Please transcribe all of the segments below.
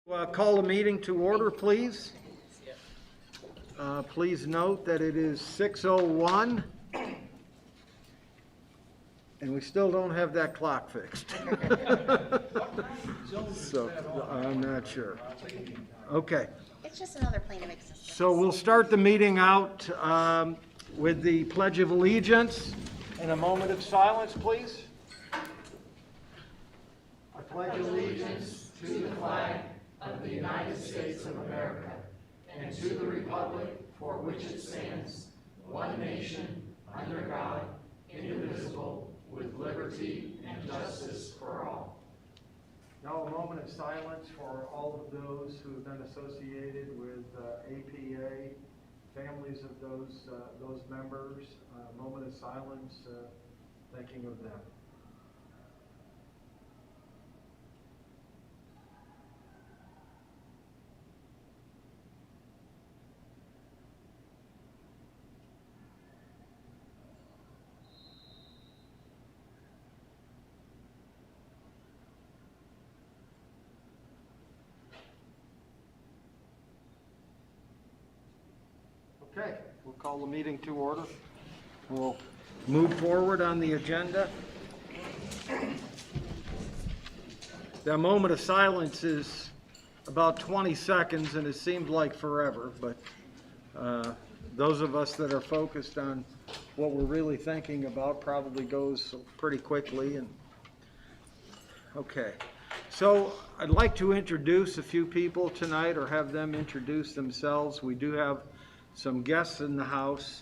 Call the meeting to order, please. Please note that it is 6:01, and we still don't have that clock fixed. So, I'm not sure. Okay. It's just another plane of existence. So we'll start the meeting out with the Pledge of Allegiance and a moment of silence, please. I pledge allegiance to the flag of the United States of America and to the republic for which it stands, one nation, under God, indivisible, with liberty and justice for all. Now a moment of silence for all of those who have been associated with APA, families of those members. A moment of silence thinking of them. Okay, we'll call the meeting to order. We'll move forward on the agenda. That moment of silence is about 20 seconds, and it seems like forever, but those of us that are focused on what we're really thinking about probably goes pretty quickly. And okay, so I'd like to introduce a few people tonight, or have them introduce themselves. We do have some guests in the house.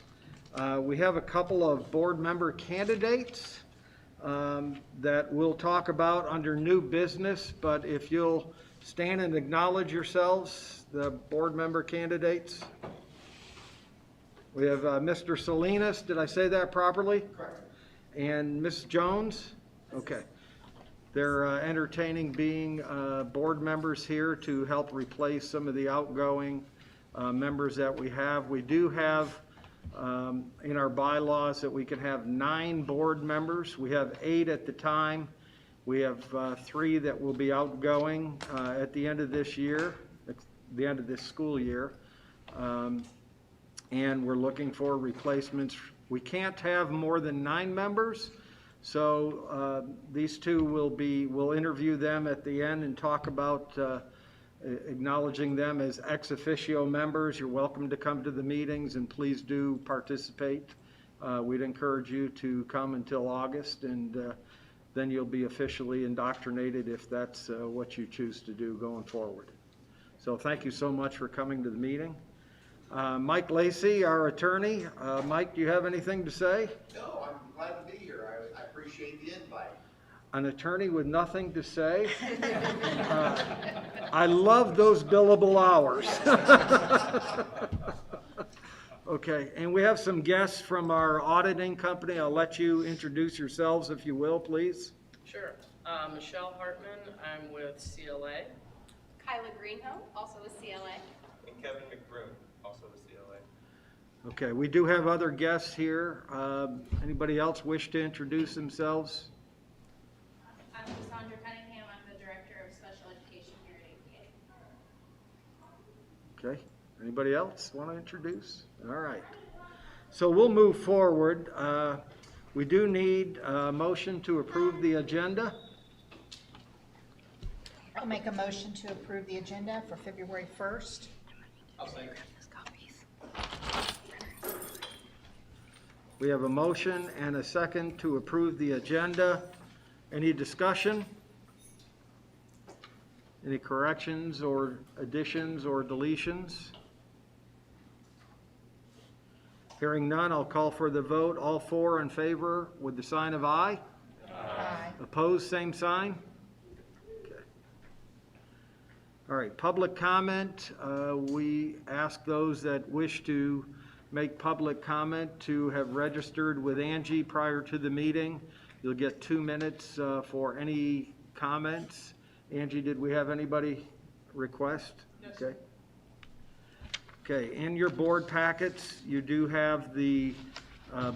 We have a couple of board member candidates that we'll talk about under new business, but if you'll stand and acknowledge yourselves, the board member candidates. We have Mr. Salinas, did I say that properly? Correct. And Ms. Jones? Okay. They're entertaining being board members here to help replace some of the outgoing members that we have. We do have in our bylaws that we can have 9 board members. We have 8 at the time. We have 3 that will be outgoing at the end of this year, at the end of this school year. And we're looking for replacements. We can't have more than 9 members. So these 2 we'll interview them at the end and talk about acknowledging them as ex officio members. You're welcome to come to the meetings, and please do participate. We'd encourage you to come until August, and then you'll be officially indoctrinated if that's what you choose to do going forward. So thank you so much for coming to the meeting. Mike Lacey, our attorney. Mike, do you have anything to say? No, I'm glad to be here. I appreciate the invite. An attorney with nothing to say. I love those billable hours. Okay, and we have some guests from our auditing company. I'll let you introduce yourselves, if you will, please. Sure. Michelle Hartman, I'm with CLA. Kyla Greenhill, also with CLA. And Kevin McBroom, also with CLA. Okay, we do have other guests here. Anybody else wish to introduce themselves? I'm Cassandra Cunningham. I'm the Director of Special Education here at APA. Okay, anybody else want to introduce? All right. So we'll move forward. We do need a motion to approve the agenda. I'll make a motion to approve the agenda for February 1st. I'll say. We have a motion and a second to approve the agenda. Any discussion? Any corrections or additions or deletions? Hearing none, I'll call for the vote. All 4 in favor with the sign of aye. Aye. Opposed, same sign. Okay. All right, public comment. We ask those that wish to make public comment to have registered with Angie prior to the meeting. You'll get 2 minutes for any comments. Angie, did we have anybody request? Yes. Okay. Okay, in your board packets, you do have the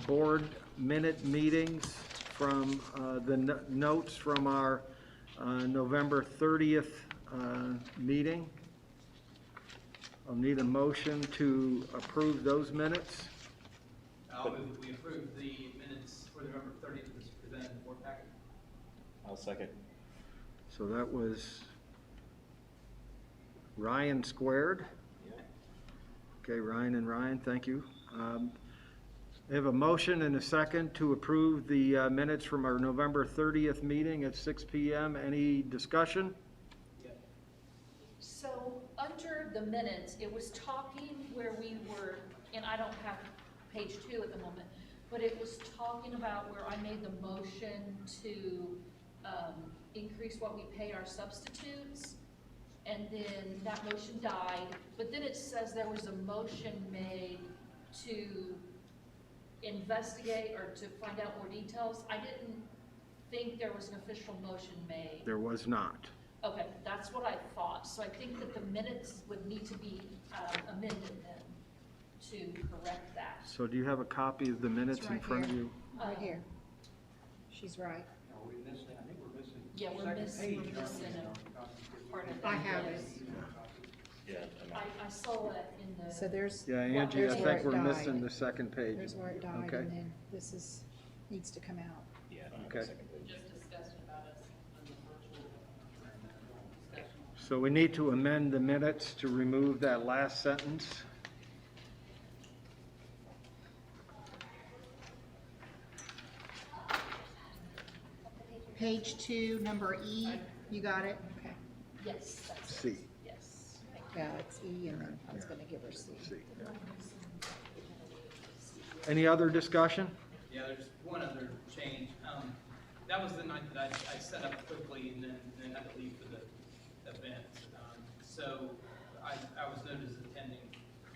board minute meetings from the notes from our November 30th meeting. I'll need a motion to approve those minutes. I'll move that we approve the minutes for November 30th as presented in the board packet. I'll second. So that was Ryan squared. Okay, Ryan and Ryan, thank you. I have a motion and a second to approve the minutes from our November 30th meeting at 6 p.m. Any discussion? So, under the minutes, it was talking where we were, and I don't have page 2 at the moment, but it was talking about where I made the motion to increase what we pay our substitutes, and then that motion died, but then it says there was a motion made to investigate or to find out more details. I didn't think there was an official motion made. There was not. Okay, that's what I thought. So I think that the minutes would need to be amended then to correct that. So do you have a copy of the minutes It's in right front of here. you? Right here. She's right. Are we missing? I think we're missing. Yeah, we're missing a part of that. I have it. Yeah. I saw it in the. So there's, Yeah, Angie, I There's where think it we're died. missing the second page. there's where it died, Okay. and then this is, needs to come out. Yeah. Okay. Just discussed about us on the virtual discussion. So we need to amend the minutes to remove that last sentence. Page 2, number E, you got it? Okay. Yes, that's C. it. Yes. Yeah, it's E, and then I was gonna give her C. See. Any other discussion? Yeah, there's one other change. That was the night that I set up quickly and then had to leave for the event. So I was noted as attending.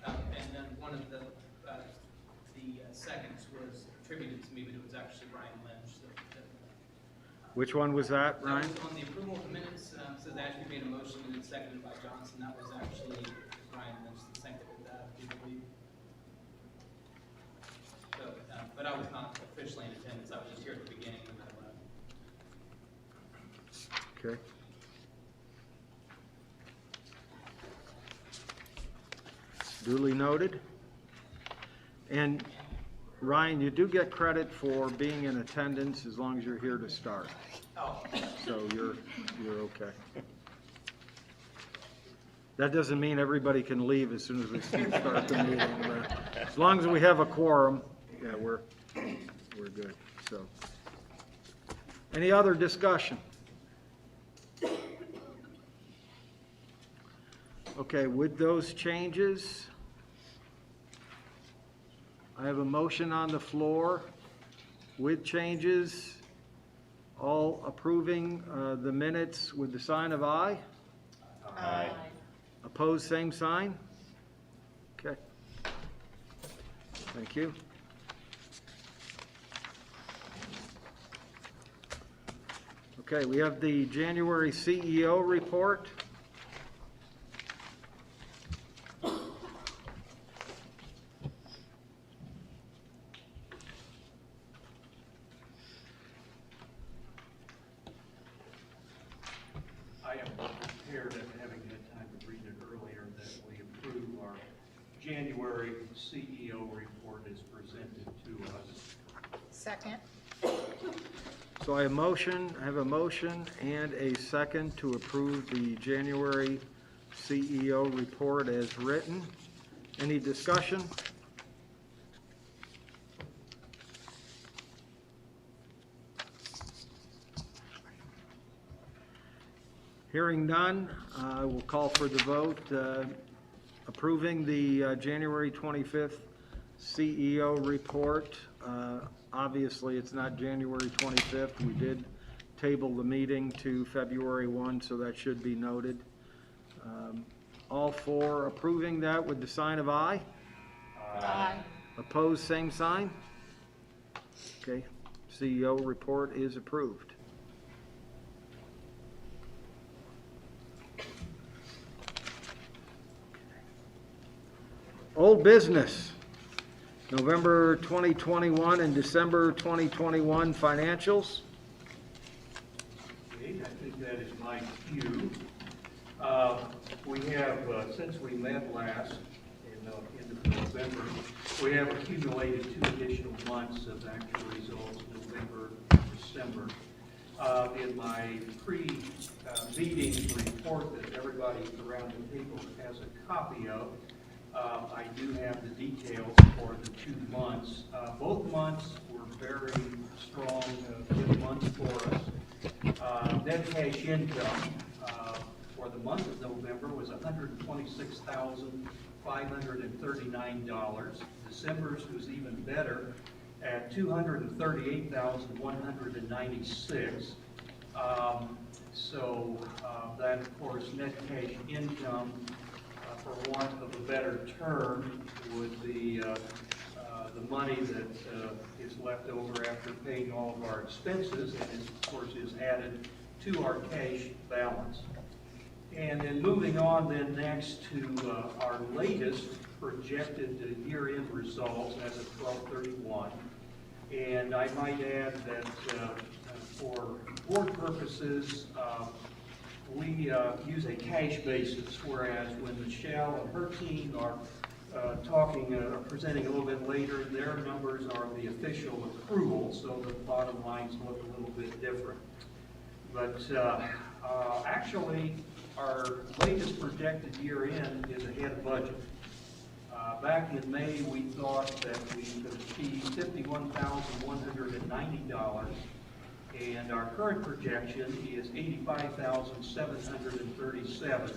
And then one of the seconds was attributed to me, but it was actually Ryan Lynch. Which one was that, That Ryan? was on the approval of the minutes, says Ashby made a motion and it's seconded by Johnson. That was actually Ryan Lynch that seconded that, I believe. So, but I was not officially in attendance. I was just here at the beginning and I left. Okay. Duly noted. And Ryan, you do get credit for being in attendance as long as you're here to start. Oh. So you're okay. That doesn't mean everybody can leave as soon as we start the meeting. But as long as we have a quorum, yeah, we're good, so. Any other discussion? Okay, with those changes, I have a motion on the floor with changes, all approving the minutes with the sign of aye. Aye. Opposed, same sign? Okay. Thank you. Okay, we have the January CEO report. I am prepared, after having had time to read it earlier, that we approve our January CEO report as presented to us. Second? So I have a motion and a second to approve the January CEO report as written. Any discussion? Hearing none, I will call for the vote approving the January 25th CEO report. Obviously, it's not January 25th. We did table the meeting to February 1, so that should be noted. All for approving that with the sign of aye? Aye. Opposed, same sign? Okay, CEO report is approved. Old business, November 2021 and December 2021 financials. Okay, I think that is my cue. We have, since we met last in November, we have accumulated 2 additional months of actual results, November and December. In my pre-meeting report that everybody around the table has a copy of, I do have the details for the 2 months. Both months were very strong, good months for us. Net cash income for the month of November was $126,539. December's was even better at $238,196. That, of course, net cash income, for want of a better term, would be the money that is left over after paying all of our expenses, and of course is added to our cash balance. And then moving on then next to our latest projected year-end results as of 12/31. And I might add that for board purposes, we use a cash basis, whereas when Michelle and her team are presenting a little bit later, their numbers are the official accrual, so the bottom lines look a little bit different. But actually, our latest projected year-end is ahead of budget. Back in May, we thought that we could achieve $51,190, and our current projection is $85,737,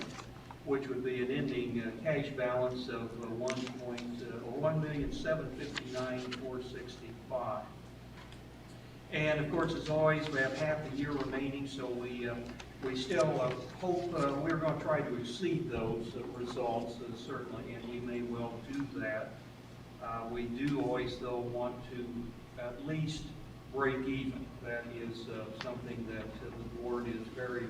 which would be an ending cash balance of $1,759,465. And of course, as always, we have half the year remaining, so we still hope we're going to try to exceed those results, certainly, and we may well do that. We do always, though, want to at least break even. That is something that the board is very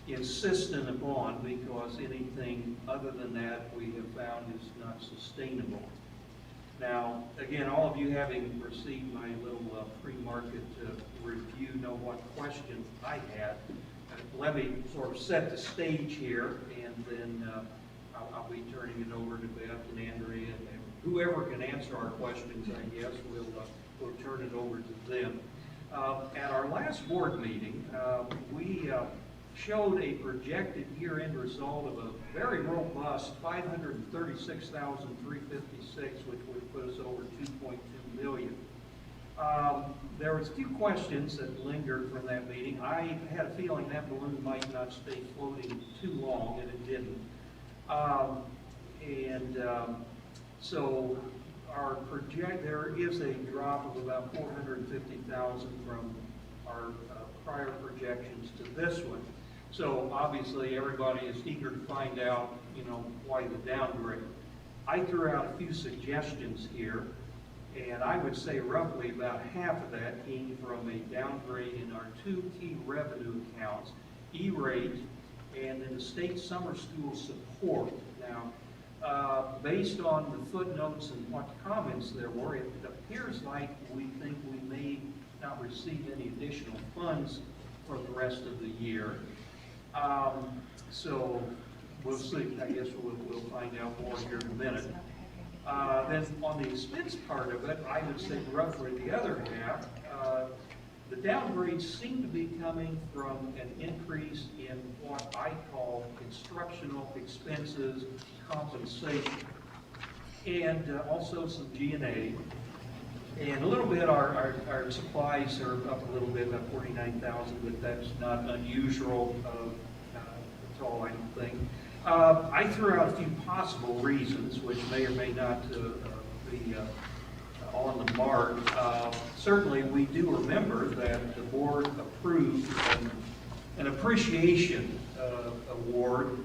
insistent upon, because anything other than that we have found is not sustainable. Now, again, all of you having received my little pre-market review know what questions I had. Let me sort of set the stage here, and then I'll be turning it over to Beth and Andrea, and whoever can answer our questions, I guess, we'll turn it over to them. At our last board meeting, we showed a projected year-end result of a very robust $536,356, which would put us over $2.2 million. There was a few questions that lingered from that meeting. I had a feeling that balloon might not stay floating too long, and it didn't. So there is a drop of about $450,000 from our prior projections to this one. So obviously everybody is eager to find out, why the downgrade. I threw out a few suggestions here, and I would say roughly about half of that came from a downgrade in our 2 key revenue accounts, E-rate and then the state summer school support. Now, based on the footnotes and what comments there were, it appears like we think we may not receive any additional funds for the rest of the year. So we'll see. I guess we'll find out more here in a minute. Then on the expense part of it, I would say roughly the other half, the downgrades seem to be coming from an increase in what I call instructional expenses, compensation, and also some G&A. And a little bit, our supplies are up a little bit, about $49,000, but that's not unusual at all, I don't think. I threw out a few possible reasons, which may or may not be on the mark. Certainly, we do remember that the board approved an appreciation award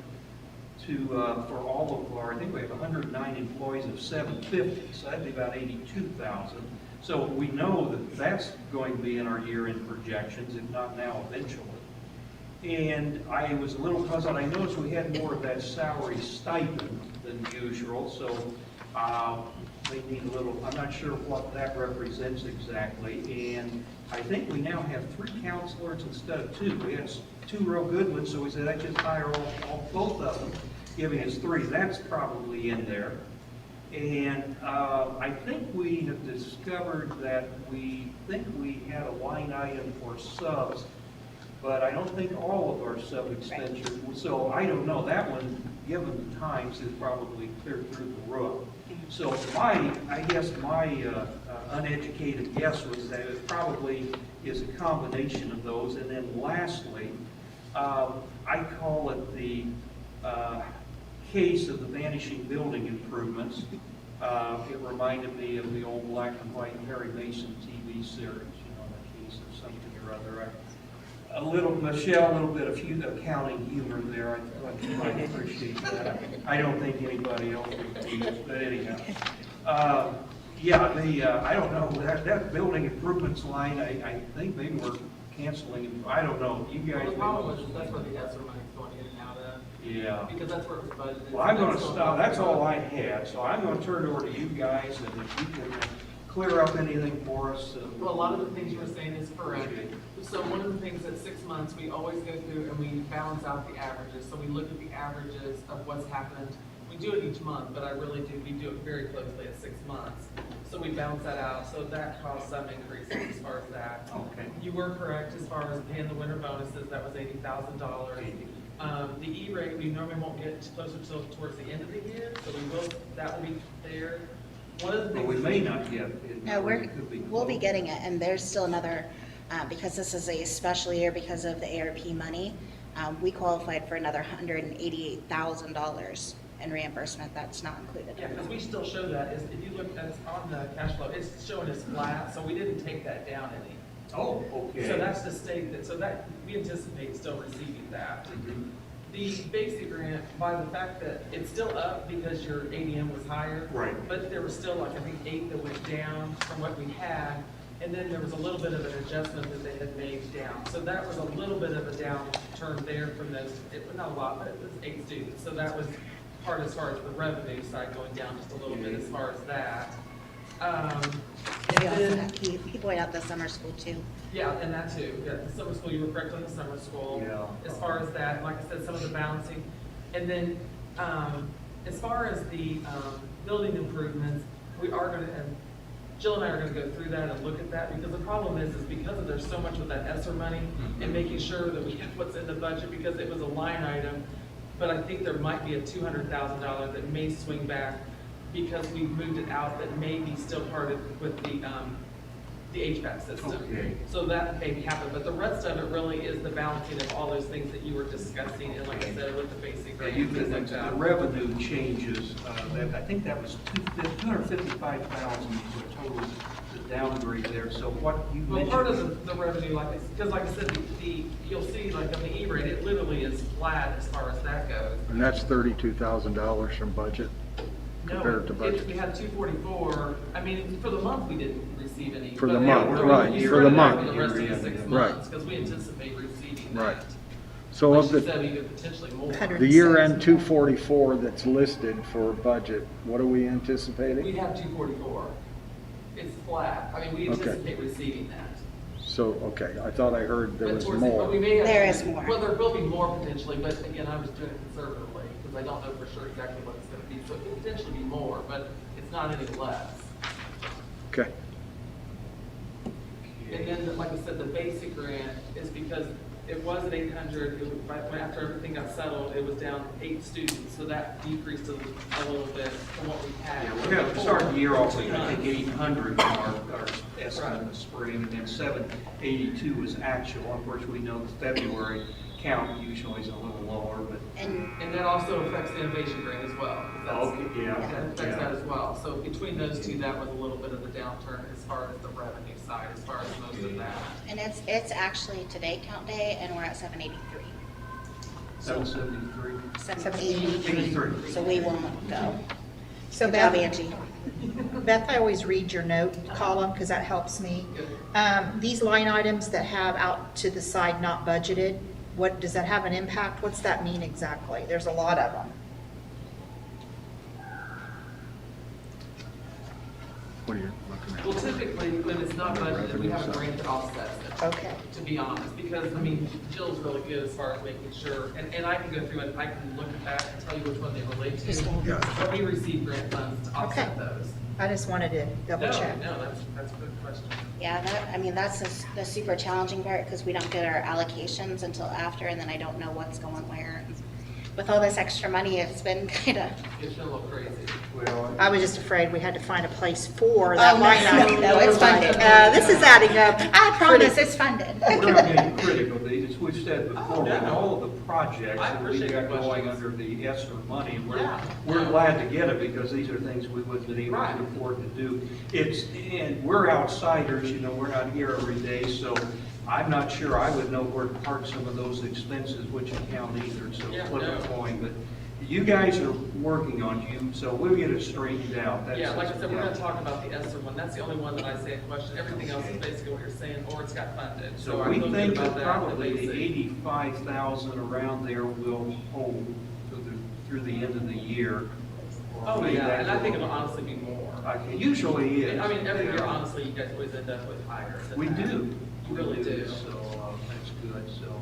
for all of our, I think we have 109 employees of 750, so that'd be about $82,000. So we know that that's going to be in our year-end projections, if not now, eventually. And I was a little puzzled. I noticed we had more of that salary stipend than usual, so they need a little, I'm not sure what that represents exactly. And I think we now have 3 counselors instead of 2. We had two real good ones, so we said, let's just hire both of them, giving us 3. That's probably in there. And I think we have discovered that we had a line item for subs, but I don't think all of our sub expenditures, so I don't know, that one, given the times, is probably clear through the roof. So I guess my uneducated guess was that it probably is a combination of those. And then lastly, I call it the case of the vanishing building improvements. It reminded me of the old black and white Harry Mason TV series, you know, the case of something or other. Michelle, a little bit of accounting humor there. I might appreciate that. I don't think anybody else would, but anyhow. I don't know, that building improvements line, I think maybe we're canceling, I don't know, you guys. Well, the problem was, that's where the ESSER money's going in and out of. Yeah. Because that's where it was budgeted. Well, I'm gonna stop, that's all I had, so I'm gonna turn it over to you guys, and if you can clear up anything for us. Well, a lot of the things you were saying is correct. So one of the things at 6 months, we always go through and we balance out the averages. So we look at the averages of what's happened. We do it each month, but we do it very closely at 6 months. So we balance that out. So that caused some increase as far as that. Okay. You were correct as far as paying the winter bonuses. That was $80,000. The E-rate, we normally won't get closer till towards the end of the year, so that will be there. One of the But things. we may not get it. No, we'll be close. getting it, and there's still another, because this is a special year because of the ARP money, we qualified for another $188,000 in reimbursement. That's not included. Yeah, because we still show that, if you look, that's on the cash flow, it's showing us flat, so we didn't take that down any. Oh, okay. So that's to state that, so that, we anticipate still receiving that. The basic grant, by the fact that it's still up because your ADM was higher. Right. But there was still like, I think, 8 that went down from what we had, and then there was a little bit of an adjustment that they had made down. So that was a little bit of a downturn there from those, not a lot, but it was 8 students. So that was part as far as the revenue side going down just a little bit as far as that. We And also then, have- He pointed out the summer school too. yeah, and that too, yeah, the summer school, you were correct on the summer school. Yeah. As far as that, like I said, some of the balancing. And then, as far as the, building improvements, we are gonna, and Jill and I are gonna go through that and look at that, because the problem is because of there's so much with that ESSER money, and making sure that we have what's in the budget, because it was a line item, but I think there might be a $200,000 that may swing back, because we moved it out, that may be still part of, with the HVAC system. Okay. So that may happen, but the rest of it really is the balancing of all those things that you were discussing, and like I said, with the basic Yeah, rate, you things could, like the that. revenue changes, I think that was 255,000 was the total, the downgrade there, so what you Well, mentioned. part of the revenue, because like I said, you'll see, like on the E-rate, it literally is flat as far as that goes. And that's $32,000 from budget compared to No, budget. we had 244, I mean, for the month, we didn't receive any. For the but month, we're right, gonna for spread the it out month. for the rest of the 6 Right. months, because we anticipate receiving that. Right. So Like of she the, said, even potentially more. the year-end 244 that's listed for budget, what are we anticipating? We have 244. It's flat. I mean, we Okay. anticipate receiving that. So, okay, I thought I heard there But was towards the- more. But we may have. There is more. Well, there will be more potentially, but again, I was doing it conservatively, because I don't know for sure exactly what it's gonna be. So it could potentially be more, but it's not any less. Okay, And then, like I said, the basic grant is because it was at 800, after everything got settled, it was down 8 students, so that decreased a little bit from what we had. Yeah, we're gonna start the year off with, I think, Between 800 on our estimate in the spring, and then 782 is actual. Of course, we know the February count usually is a little lower, but. And that also affects the innovation grant as well. 'cause that's- Okay, yeah, That affects yeah. that as well. So between those two, that was a little bit of the downturn as far as the revenue side, as far as most of that. And it's actually today count day, and we're at 783. 773. 783. 83. So we won't go. So Good job, Beth, Angie. Beth, I always read your note column because that helps me. These line items that have out to the side not budgeted, what, does that have an impact? What's that mean exactly? There's a lot of them. what are you looking at? Well, typically, when it's not budgeted, we have a grant that offsets it. Okay. to be honest, because, I mean, Jill's really good as far as making sure, and I can go through and I can look at that and tell you which one they relate to. But we receive grant funds to offset Okay. those. I just wanted to double No, check. no, that's a good question. Yeah, I mean, that's the super challenging part, because we don't get our allocations until after, and then I don't know what's going where. With all this extra money, it's been kind of, It's been a little crazy. Well, I was just afraid we had to find a place for that Oh, no, line no, item. no, it's funded. This is adding up. I promise pretty- it's funded. we're not being critical, as we've said before, Oh, with no. all of the projects I that we've appreciate got your going questions. under the ESSER money, Yeah. we're glad to get it, because these are things we wouldn't have been able Right. to afford to do. And we're outsiders, we're not here every day, so I'm not sure I would know where to park some of those expenses, which account either, so Yeah, flip a no. coin, but you guys are working on you, so we'll get it straightened out. Yeah, like I said, we're yeah. gonna talk about the ESSER one, that's the only one that I say in question, everything else is basically what you're saying, or it's got funded. So I we feel good think about that that, probably the basic. 85,000 around there will hold through the end of the year. Oh, Maybe yeah, that and I think will- it'll honestly be more. It usually is. I mean, every year, Yeah. honestly, you guys always end up with higher than We that. do. You really do. So, that's good, so.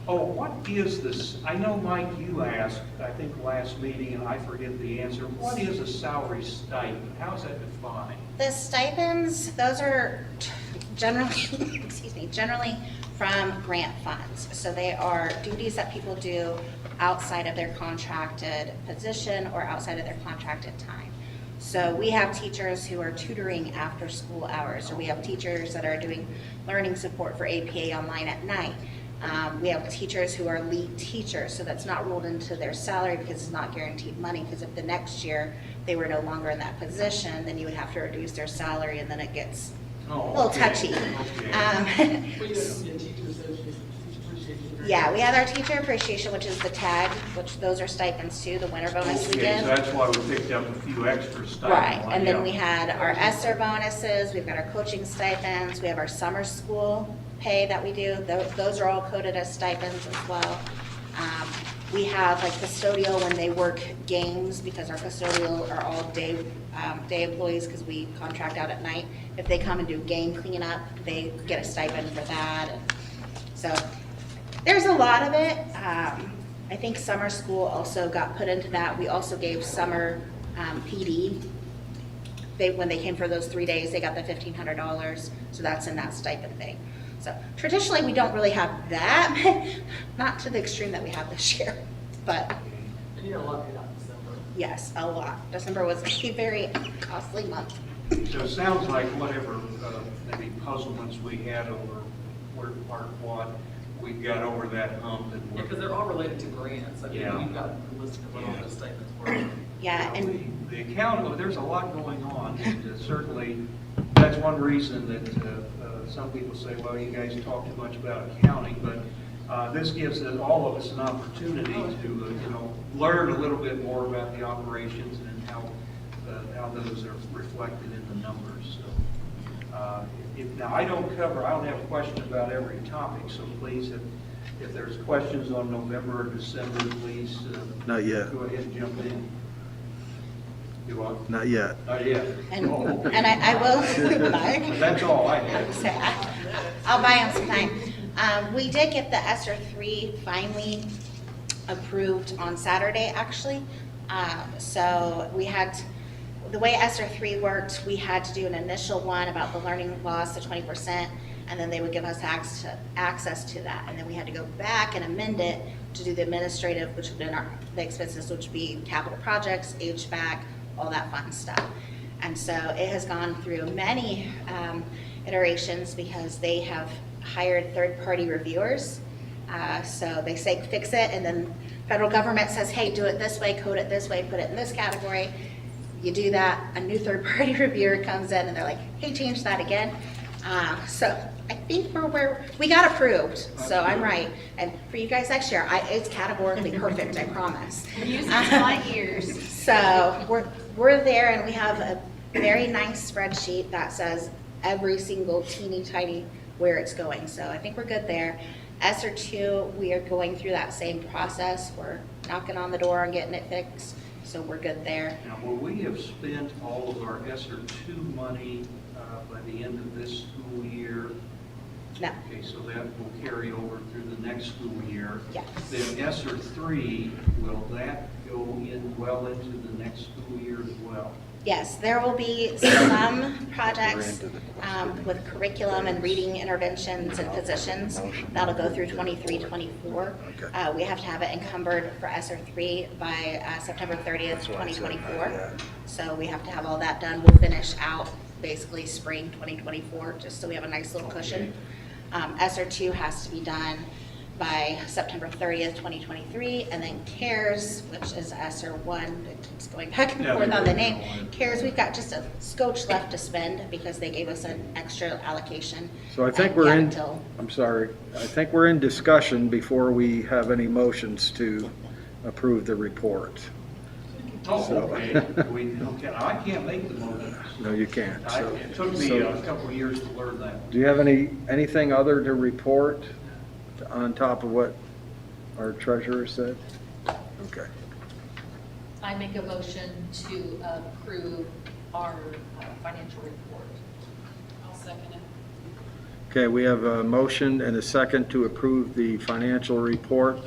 What is this, I know, Mike, you asked, I think last meeting, and I forget the answer, what is a salary stipend? How's that defined? The stipends, those are generally, excuse me, generally from grant funds. So they are duties that people do outside of their contracted position or outside of their contracted time. So we have teachers who are tutoring after school hours, or we have teachers that are doing learning support for APA online at night. We have teachers who are lead teachers, so that's not rolled into their salary because it's not guaranteed money, because if the next year they were no longer in that position, then you would have to reduce their salary, and then it gets a little touchy. Okay. Well, you know, teacher association, teacher appreciation. Yeah, we have our teacher appreciation, which is the tag, which those are stipends too, the winter bonus we Okay, give. so that's why we picked up a few extra stipends. Right, and then yeah. we had our ESSER bonuses, we've got our coaching stipends, we have our summer school pay that we do, those are all coded as stipends as well. We have like custodial when they work games, because our custodial are all day employees, because we contract out at night. If they come and do game cleanup, they get a stipend for that, and so there's a lot of it. I think summer school also got put into that. We also gave summer PD. When they came for those 3 days, they got the $1,500, so that's in that stipend thing. So traditionally, we don't really have that, not to the extreme that we have this year, but And you know, a lot paid out in December. yes, a lot. December was a very costly month. So it sounds like whatever maybe puzzlements we had over where to park what, we got over that hump and Yeah, because they're all related to grants, I mean, Yeah. we've got a list of what all those stipends were. Yeah, and the account, there's a lot going on, and certainly, that's one reason that some people say, well, you guys talk too much about accounting, but this gives all of us an opportunity to, learn a little bit more about the operations and how those are reflected in the numbers, so. Now, I don't have a question about every topic, so please, if there's questions on November or December, please. Not yet. Go ahead and jump in. You want? Not yet. Not yet. and Oh, okay. and I will, Mike. That's all I had. So I'll buy him some time. We did get the ESSER 3 finally approved on Saturday, actually. So we had, the way ESSER 3 worked, we had to do an initial one about the learning loss, the 20%, and then they would give us access to that. And then we had to go back and amend it to do the administrative, which would be the expenses, which would be capital projects, HVAC, all that fun stuff. And so it has gone through many iterations, because they have hired third-party reviewers. So they say fix it, and then federal government says, hey, do it this way, code it this way, put it in this category. You do that, a new third-party reviewer comes in, and they're like, hey, change that again. So I think we're where, we got approved, so I'm right. And for you guys next year, it's categorically perfect, I promise. Music to my ears. So we're there, and we have a very nice spreadsheet that says every single teeny tiny where it's going. So I think we're good there. ESSER 2, we are going through that same process. We're knocking on the door and getting it fixed, so we're good there. Now, will we have spent all of our ESSER 2 money by the end of this school year. No, Okay, so that will carry over through the next school year. yes. Then ESSER 3, will that go in well into the next school year as well? Yes, there will be some projects with curriculum and reading interventions and positions. That'll go through 23, 24. We have to have it encumbered for ESSER 3 by September 30th, 2024. So we have to have all that done. We'll finish out basically spring 2024, just so we have a nice little cushion. ESSER 2 has to be done by September 30th, 2023, and then CARES, which is ESSER 1, it keeps going back and forth on the name. CARES, we've got just a scotch left to spend because they gave us an extra allocation. So I think And we're yeah, in, until- I'm sorry, I think we're in discussion before we have any motions to approve the report. Oh, So- okay. Okay, I can't make the motions. No, you can't. So- It took me so- a couple of years to learn that. Do you have anything other to report on top of what our treasurer said? Okay. I make a motion to approve our financial report. I'll second it. Okay, we have a motion and a second to approve the financial report.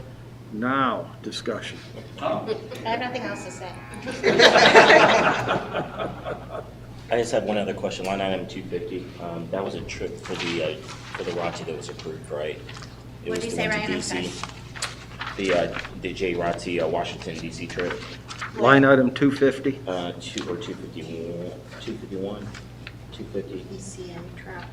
Now, discussion. Oh, I have nothing else to say. I just have one other question, line item 250, that was a trip for the ROTC that was approved, right? It What'd was you the say, one to Ryan? I'm DC. The J ROTC, Washington DC trip, Line item 250. 251, 250, ECA travel.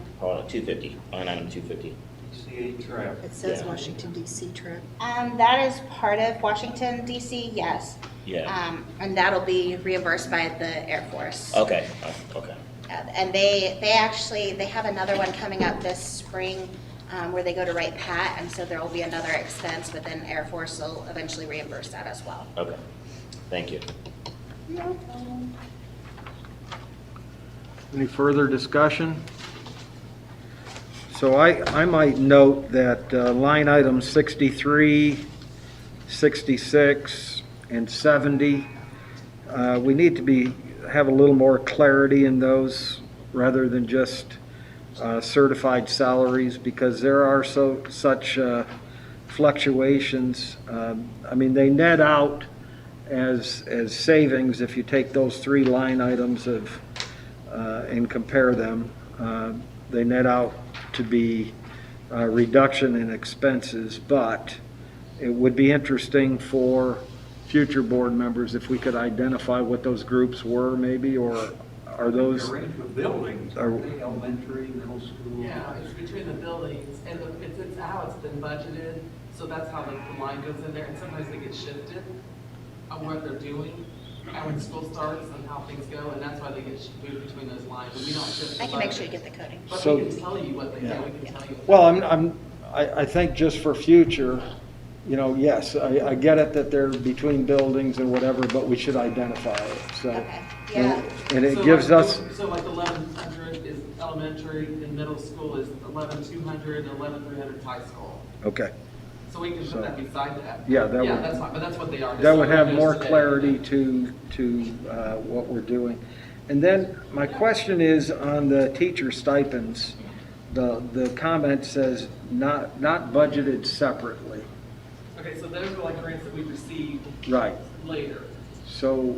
250, line item 250. DCA trap. It says Yeah. Washington DC trip. That is part of Washington DC, yes. Yeah, And that'll be reimbursed by the Air Force. okay, okay. And they have another one coming up this spring where they go to Wright Pat, and so there will be another expense, but then Air Force will eventually reimburse that as well. Okay, thank you. Any further discussion? So I might note that line items 63, 66, and 70, we need to have a little more clarity in those rather than just certified salaries, because there are such fluctuations. I mean, they net out as savings if you take those three line items and compare them. They net out to be a reduction in expenses, but it would be interesting for future board members if we could identify what those groups were maybe, or are those, Arranged with buildings, Are- aren't they? Elementary, middle school. Yeah, it's between the buildings, and it's how it's been budgeted, so that's how the line goes in there, and sometimes they get shifted on what they're doing, and when school starts and how things go, and that's why they get moved between those lines, and we don't shift the I can make budget. sure you get the coding. But So- we can tell you what they, Yeah. we can tell you. well, I think just for future, yes, I get it that they're between buildings and whatever, but we should identify it, so. Okay, yeah. And it So gives like- us, So like 1100 is elementary, and middle school is 11,200, and 11,300 is high school. okay, So we can So- put that beside that. Yeah, that Yeah, would- that's fine, but that's what they are. that would So have those more today. clarity to what we're doing. And then my question is on the teacher stipends, the comment says not budgeted separately. Okay, so those are like grants that we received Right. later So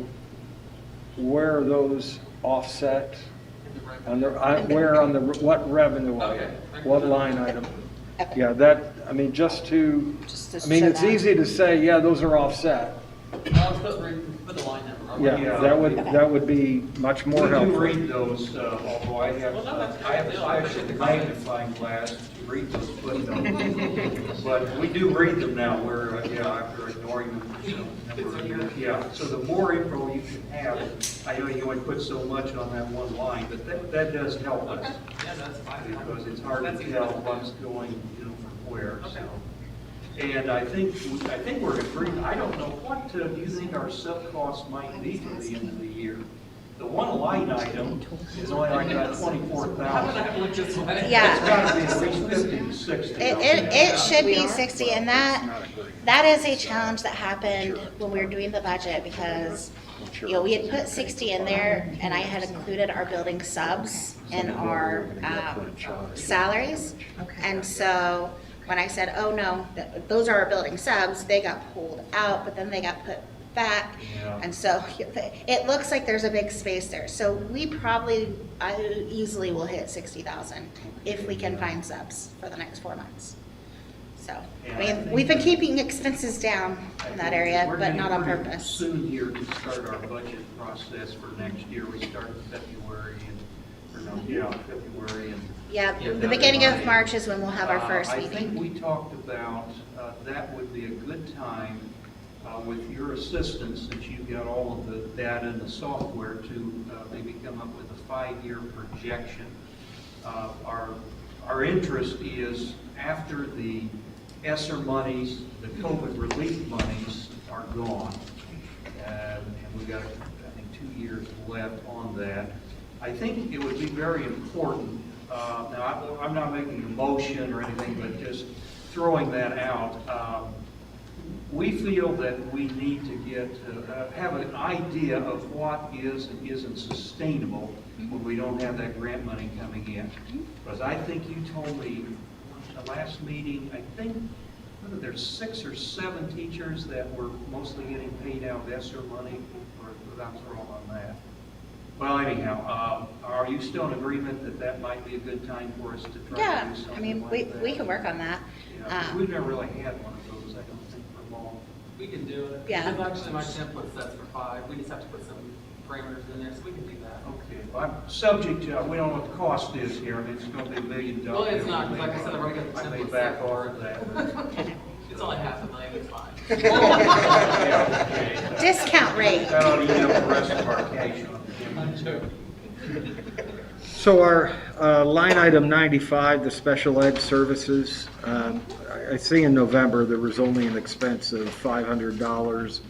where are those offset? in the record. On the, where on the, what revenue Okay. item? What line item? Okay. Yeah, just to, Just to I mean, show it's that. easy to say, yeah, those are offset. I'll just put the line number. Yeah, Yeah. that would be much more We do helpful. read those, although I have, Well, no, that's I have a great. special magnifying glass to read those footnotes. But we do read them now, where, after ignoring them for some number of years. Yeah, so the more info you can have, I know you only put so much on that one line, but that does help us. Okay, yeah, that's fine. Because it's hard That's to easy. tell what's going, from where, so. Okay. And I think we're agreed, I don't know, what do you think our sub costs might be for the end of the year? the one line item is only like about How would 24,000. I look this way? Yeah. It's gotta be at least 50 to 60. It should be 60, and that is a challenge that happened when we were doing the budget, because, you know, we had put 60 in there, and I had included our building subs in our salaries. And so when I said, oh no, those are our building subs, they got pulled out, but then they got put back. Yeah. And so it looks like there's a big space there. So we probably, easily will hit 60,000 if we can find subs for the next 4 months. So, I mean, we've been keeping expenses down in that area, We're but getting not on pretty purpose. Soon here to start our budget process for next year. We start in February February and. Yeah, get the that beginning of money. March is when we'll have our first I think meeting. we talked about, that would be a good time, with your assistance, since you've got all of the data and the software, to maybe come up with a 5-year projection. Our interest is after the ESSER monies, the COVID relief monies are gone, and we've got, I think, 2 years left on that. I think it would be very important, now I'm not making a motion or anything, but just throwing that out. We feel that we need to have an idea of what is and isn't sustainable when we don't have that grant money coming in. Because I think you told me the last meeting, I think whether there's 6 or 7 teachers that were mostly getting paid out of ESSER money, or I was wrong on that. Well, anyhow, are you still in agreement that that might be a good time for us to try Yeah, to do something I mean, like that? we can work on that. Yeah, 'cause we've never really had one of those, I don't think, for long. We can do it. Yeah. Because actually my template sets for 5. We just have to put some parameters in there, so we can do that. Okay, well, I'm subject to, we don't know what the cost is here, I mean, it's gonna be $1 million. Well, it's not, 'cause like I said, I've already got the I may template back set for off it. of that. It's only $500,000, it's fine. Yeah, okay. Discount rate. That ought to eat up the rest of our cash on I'm joking. So our line item 95, the special ed services, I see in November there was only an expense of $500,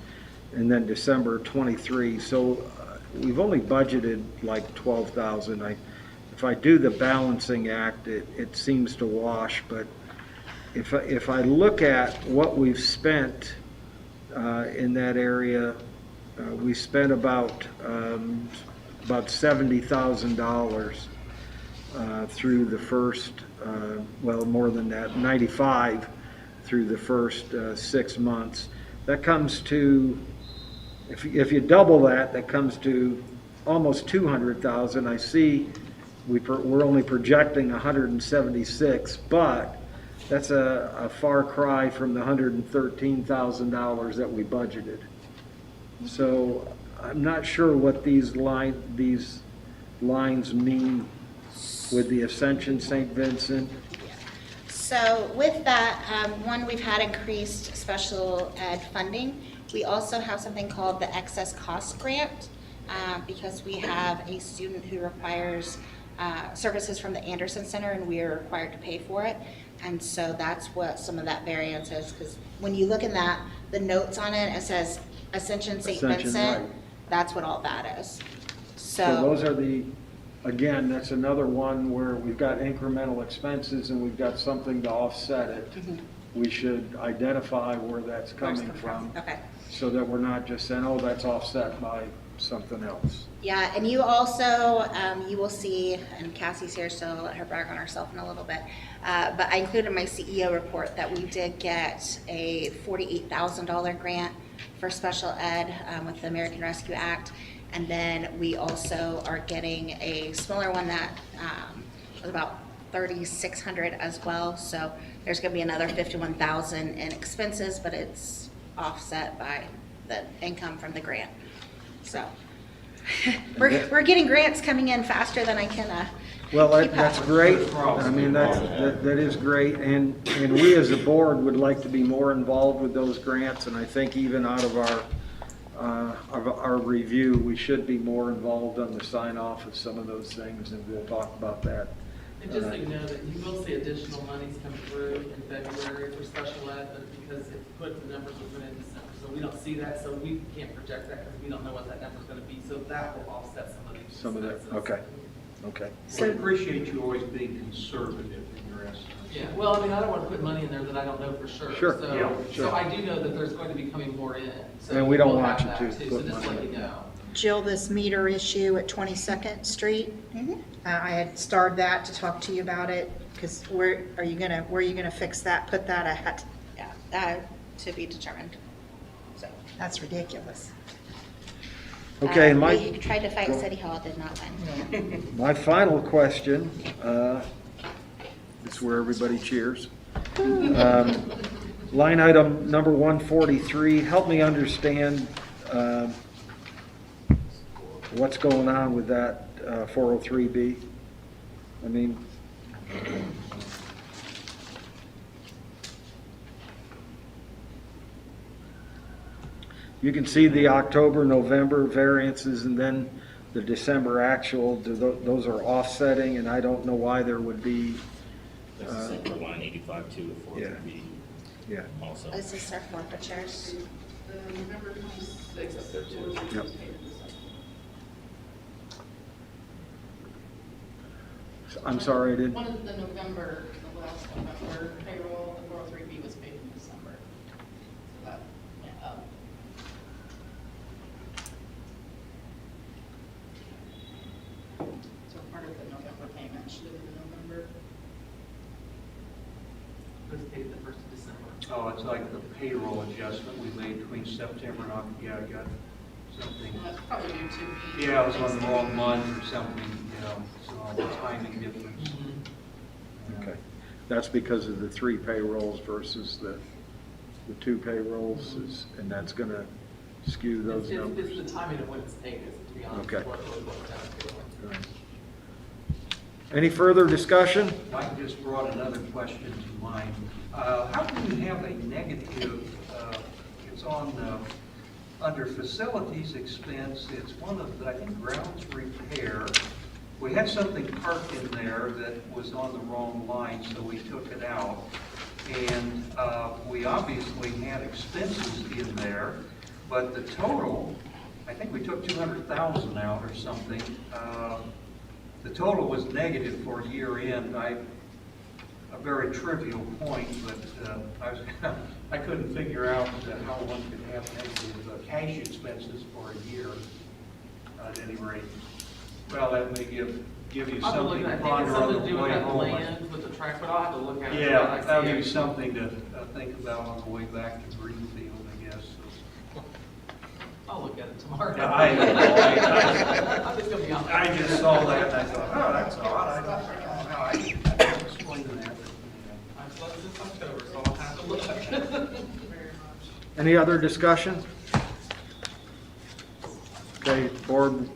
and then December 23. So we've only budgeted like 12,000. If I do the balancing act, it seems to wash. But if I look at what we've spent in that area, we spent about $70,000 through the first, well, more than that, 95 through the first 6 months. That comes to, if you double that, that comes to almost 200,000. I see we're only projecting 176, but that's a far cry from the $113,000 that we budgeted. So I'm not sure what these lines mean with the Ascension St. Vincent. So with that, one, we've had increased special ed funding. We also have something called the excess cost grant, because we have a student who requires services from the Anderson Center, and we are required to pay for it. And so that's what some of that variance is, because when you look in that, the notes on it, it says Ascension St. Ascension, Vincent. right. That's what all that is. So those are again, that's another one where we've got incremental expenses and we've got something to offset it. We should identify where that's coming from. Okay. So that we're not just saying, oh, that's offset by something else. Yeah, and you also, you will see, and Cassie's here, so I'll let her brag on herself in a little bit, but I included in my CEO report that we did get a $48,000 grant for special ed with the American Rescue Act, and then we also are getting a smaller one that was about $3,600 as well, so there's going to be another $51,000 in expenses, but it's offset by the income from the grant. So we're getting grants coming in faster than I can Well, keep that's up. great. I mean, that is great. And we as a board would like to be more involved with those grants. And I think even out of our review, we should be more involved on the sign off of some of those things. And we'll talk about that. And just so you know that you will see additional monies come through in February for special ed, but because it put the numbers within December, so So we don't see that, so we can't project that because we don't know what that number's gonna be, so that will offset some of these. Some of that, expenses. okay. I appreciate you always being conservative in your estimates. Yeah, well, I mean, I don't want to put money in there that I don't know for sure. Sure, So- yeah, sure. So I do know that there's going to be coming more in. So And we don't we'll want have you that to too, put so just money let in. you know. Jill, this meter issue at 22nd Street, I had started that to talk to you about it, because where are you gonna fix that, put that at? Yeah, to be determined. So, That's ridiculous. Okay, we tried to fight City Hall, did not win. my final question, is where everybody cheers. Line item number 143, help me understand what's going on with that 403B. I mean, you can see the October, November variances and then the December actual, those are offsetting, and I don't know why there would be, That's the same for line 85 too, for yeah. the yeah. also. This is our forfeitures. November 26th, up there too. Yep. I'm sorry, I didn't, One of the November, the last November payroll, the 403B was paid in December. So that went up. So part of the November payment should have been November. It was paid the 1st of December. Oh, it's like the payroll adjustment we made between September and October. Yeah, I got something. That's probably due to. Yeah, it was on the wrong month or something, you know, so the timing difference. okay. That's because of the 3 payrolls versus the 2 payrolls, and that's gonna skew those numbers. It's the timing of when it's paid, to be honest. Okay. What it boils down to. Right. Any further discussion? Mike just brought another question to mind. How can you have a negative, it's on, under facilities expense, it's one of the, I think, grounds repair. We had something parked in there that was on the wrong line, so we took it out. And we obviously had expenses in there, but the total, I think we took 200,000 out or something. The total was negative for year end. A very trivial point, but I couldn't figure out how one could have negative cash expenses for a year at any rate. Well, that may give you I'll have to something look to at it. I think ponder it's on something to the do with way that home. land with the track, but I'll have to look at it. Yeah, when I that'll see give it. you something to think about on the way back to Greenfield, I guess. I'll look at it tomorrow. Yeah, I'm just gonna be honest. I just saw that and I thought, oh, that's odd. I don't know how I can explain that. I'm close this October, so I'll have to look. Any other discussion? Okay, board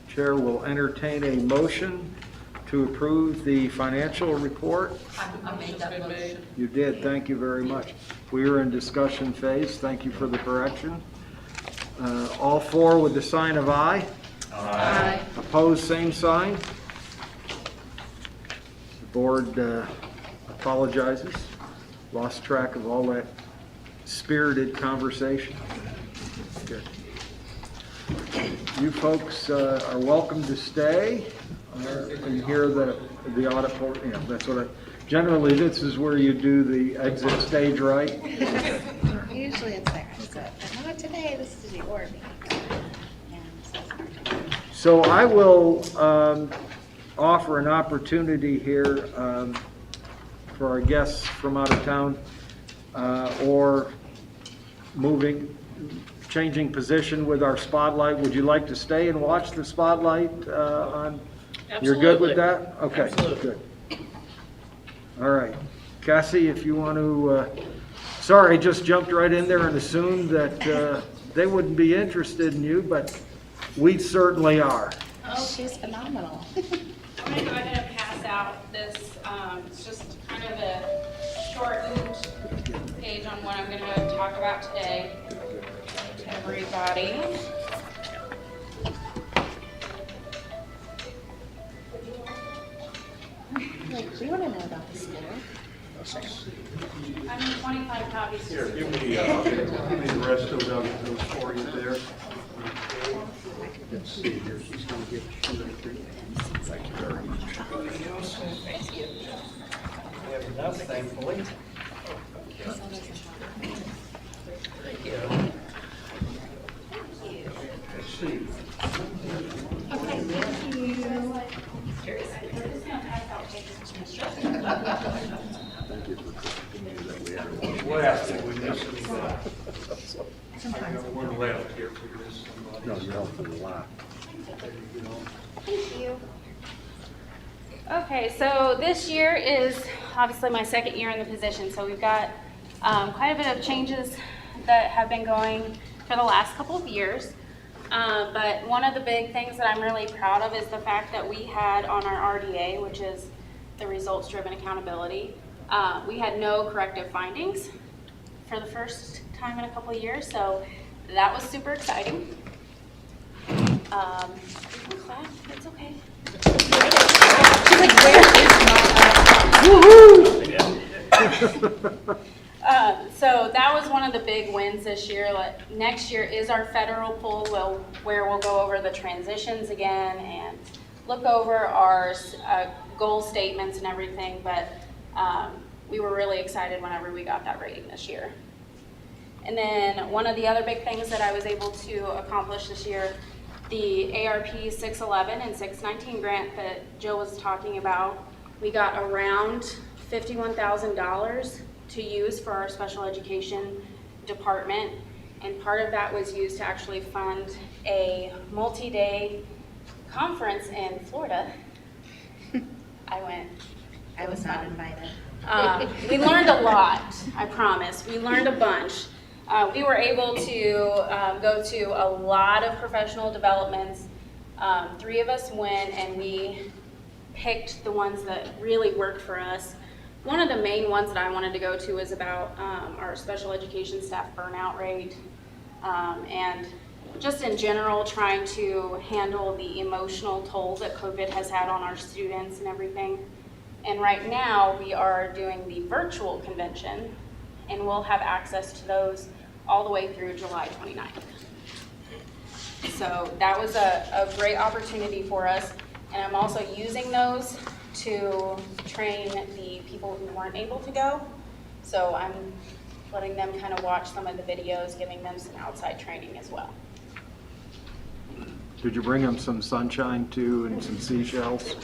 chair will entertain a motion to approve the financial report. I made that motion. You did, thank you very much. We are in discussion phase, thank you for the correction. All 4 with the sign of aye. Aye. Opposed, same sign. The board apologizes, lost track of all that spirited conversation. Good. You folks are welcome to stay and hear the audit, yeah, that's what generally this is where you do the exit stage right. Usually it's there, so, but not today, this is the order. So I will offer an opportunity here for our guests from out of town or changing position with our spotlight. Would you like to stay and watch the spotlight on? You're good with that? Okay, good. All right. Cassie, if you want to, sorry, I just jumped right in there and assumed that they wouldn't be interested in you, but we certainly are. She's phenomenal. I'm gonna go ahead and pass out this, it's just kind of a shortened page on what I'm gonna talk about today to everybody. Like, we want to know about the school. I need 25 copies. Here, give me the rest of those for you there. Okay. Let's see here, she's gonna get you. Thank you very much. Thank you. We have enough, thankfully. Thank you. Let's see. Well, did we miss anything? I got one left here for this somebody. No, you're helping a lot. There you go. Thank you. Okay, so this year is obviously my second year in the position, so we've got quite a bit of changes that have been going for the last couple of years. But one of the big things that I'm really proud of is the fact that we had on our RDA, which is the results-driven accountability, we had no corrective findings for the first time in a couple of years, so that was super exciting. You can clap, it's okay. She's like, where is my, So that was one of the big wins this year. Like, next year is our federal pool where we'll go over the transitions again and look over our goal statements and everything, but we were really excited whenever we got that rating this year. And then one of the other big things that I was able to accomplish this year, the ARP 611 and 619 grant that Jill was talking about, we got around $51,000 to use for our special education department, and part of that was used to actually fund a multi-day conference in Florida. I went. I was not invited. We learned a lot, I promise. We learned a bunch. We were able to go to a lot of professional developments. 3 of us went and we picked the ones that really worked for us. One of the main ones that I wanted to go to was about our special education staff burnout rate, and just in general trying to handle the emotional toll that COVID has had on our students and everything. And right now we are doing the virtual convention, and we'll have access to those all the way through July 29th. So that was a great opportunity for us, and I'm also using those to train the people who weren't able to go. So I'm letting them kind of watch some of the videos, giving them some outside training as well. Did you bring them some sunshine too and some seashells?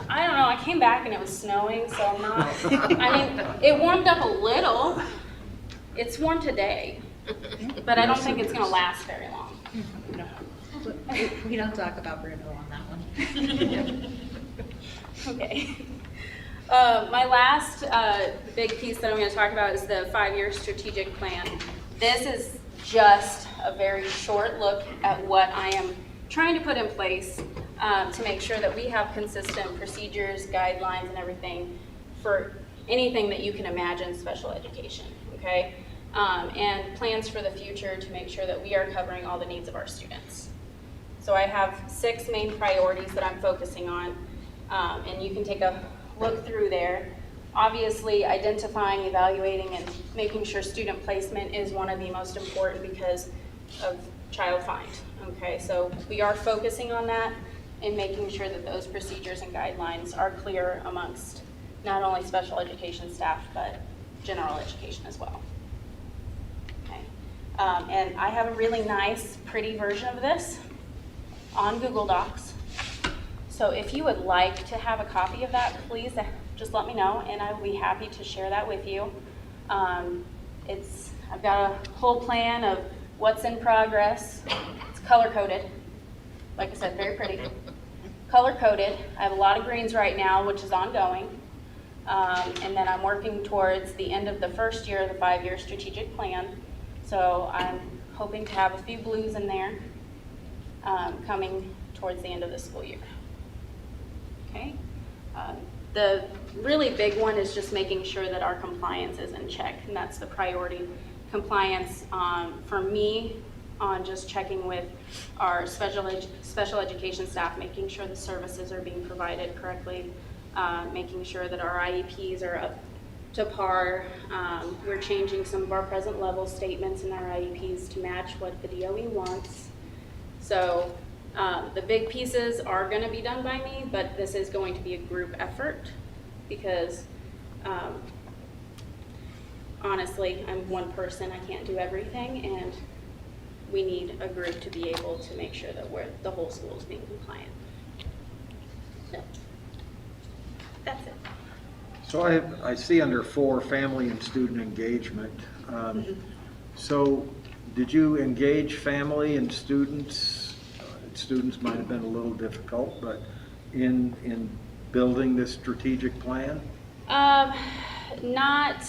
I don't know, I came back and it was snowing, so I'm not, I mean, it warmed up a little. It's warm today, but I don't think it's gonna last very long. We don't talk about Bruno on that one. Okay. My last big piece that I'm going to talk about is the 5-year strategic plan. This is just a very short look at what I am trying to put in place to make sure that we have consistent procedures, guidelines, and everything for anything that you can imagine special education, okay? And plans for the future to make sure that we are covering all the needs of our students. So I have 6 main priorities that I'm focusing on. And you can take a look through there. Obviously, identifying, evaluating, and making sure student placement is one of the most important because of child find. Okay, so we are focusing on that and making sure that those procedures and guidelines are clear amongst not only special education staff, but general education as well. Okay, and I have a really nice, pretty version of this on Google Docs. So if you would like to have a copy of that, please just let me know, and I will be happy to share that with you. I've got a whole plan of what's in progress. It's color-coded. Like I said, very pretty. Color-coded. I have a lot of greens right now, which is ongoing. And then I'm working towards the end of the first year of the 5-year strategic plan. So I'm hoping to have a few blues in there coming towards the end of the school year. Okay. The really big one is just making sure that our compliance is in check, and that's the priority. Compliance for me on just checking with our special education staff, making sure the services are being provided correctly, making sure that our IEPs are to par. We're changing some of our present level statements in our IEPs to match what the DOE wants. So the big pieces are going to be done by me, but this is going to be a group effort because honestly, I'm one person, I can't do everything, and we need a group to be able to make sure that the whole school is being compliant. So that's it. So I see under 4, family and student engagement. So did you engage family and students? Students might have been a little difficult, but in building this strategic plan? Not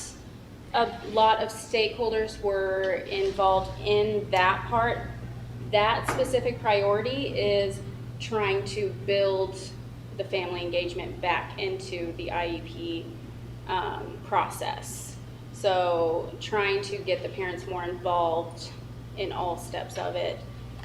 a lot of stakeholders were involved in that part. That specific priority is trying to build the family engagement back into the IEP process. So trying to get the parents more involved in all steps of it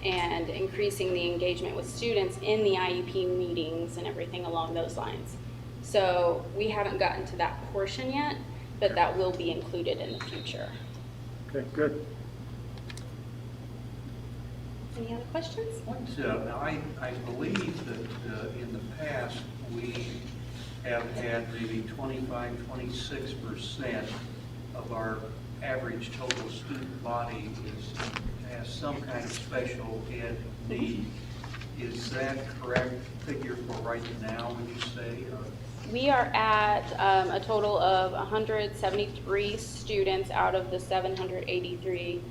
and increasing the engagement with students in the IEP meetings and everything along those lines. So we haven't gotten to that portion yet, but that will be included in the future. Okay, good. Any other questions? Now, I believe that in the past, we have had maybe 25-26% of our average total student body has some kind of special ed need. Is that correct figure for right now, would you say? We are at a total of 173 students out of the 783.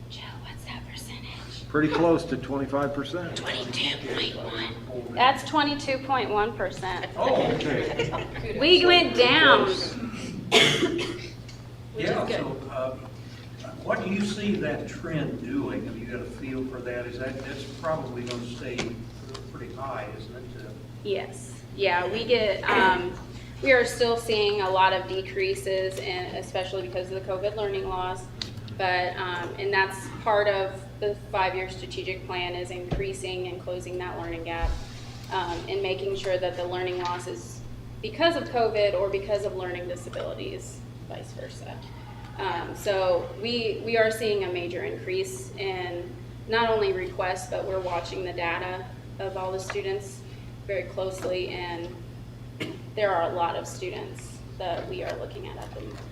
Joe, what's that percentage? Pretty close to 25%. 22.1. That's 22.1%. Oh, okay. We went down. Yeah, so what do you see that trend doing? Have you got a feel for that? That's probably going to stay pretty high, isn't it? Yes. Yeah, we are still seeing a lot of decreases, and especially because of the COVID learning loss. But, and that's part of the 5-year strategic plan is increasing and closing that learning gap and making sure that the learning loss is because of COVID or because of learning disabilities, vice versa. So we are seeing a major increase in not only requests, but we're watching the data of all the students very closely, and there are a lot of students that we are looking at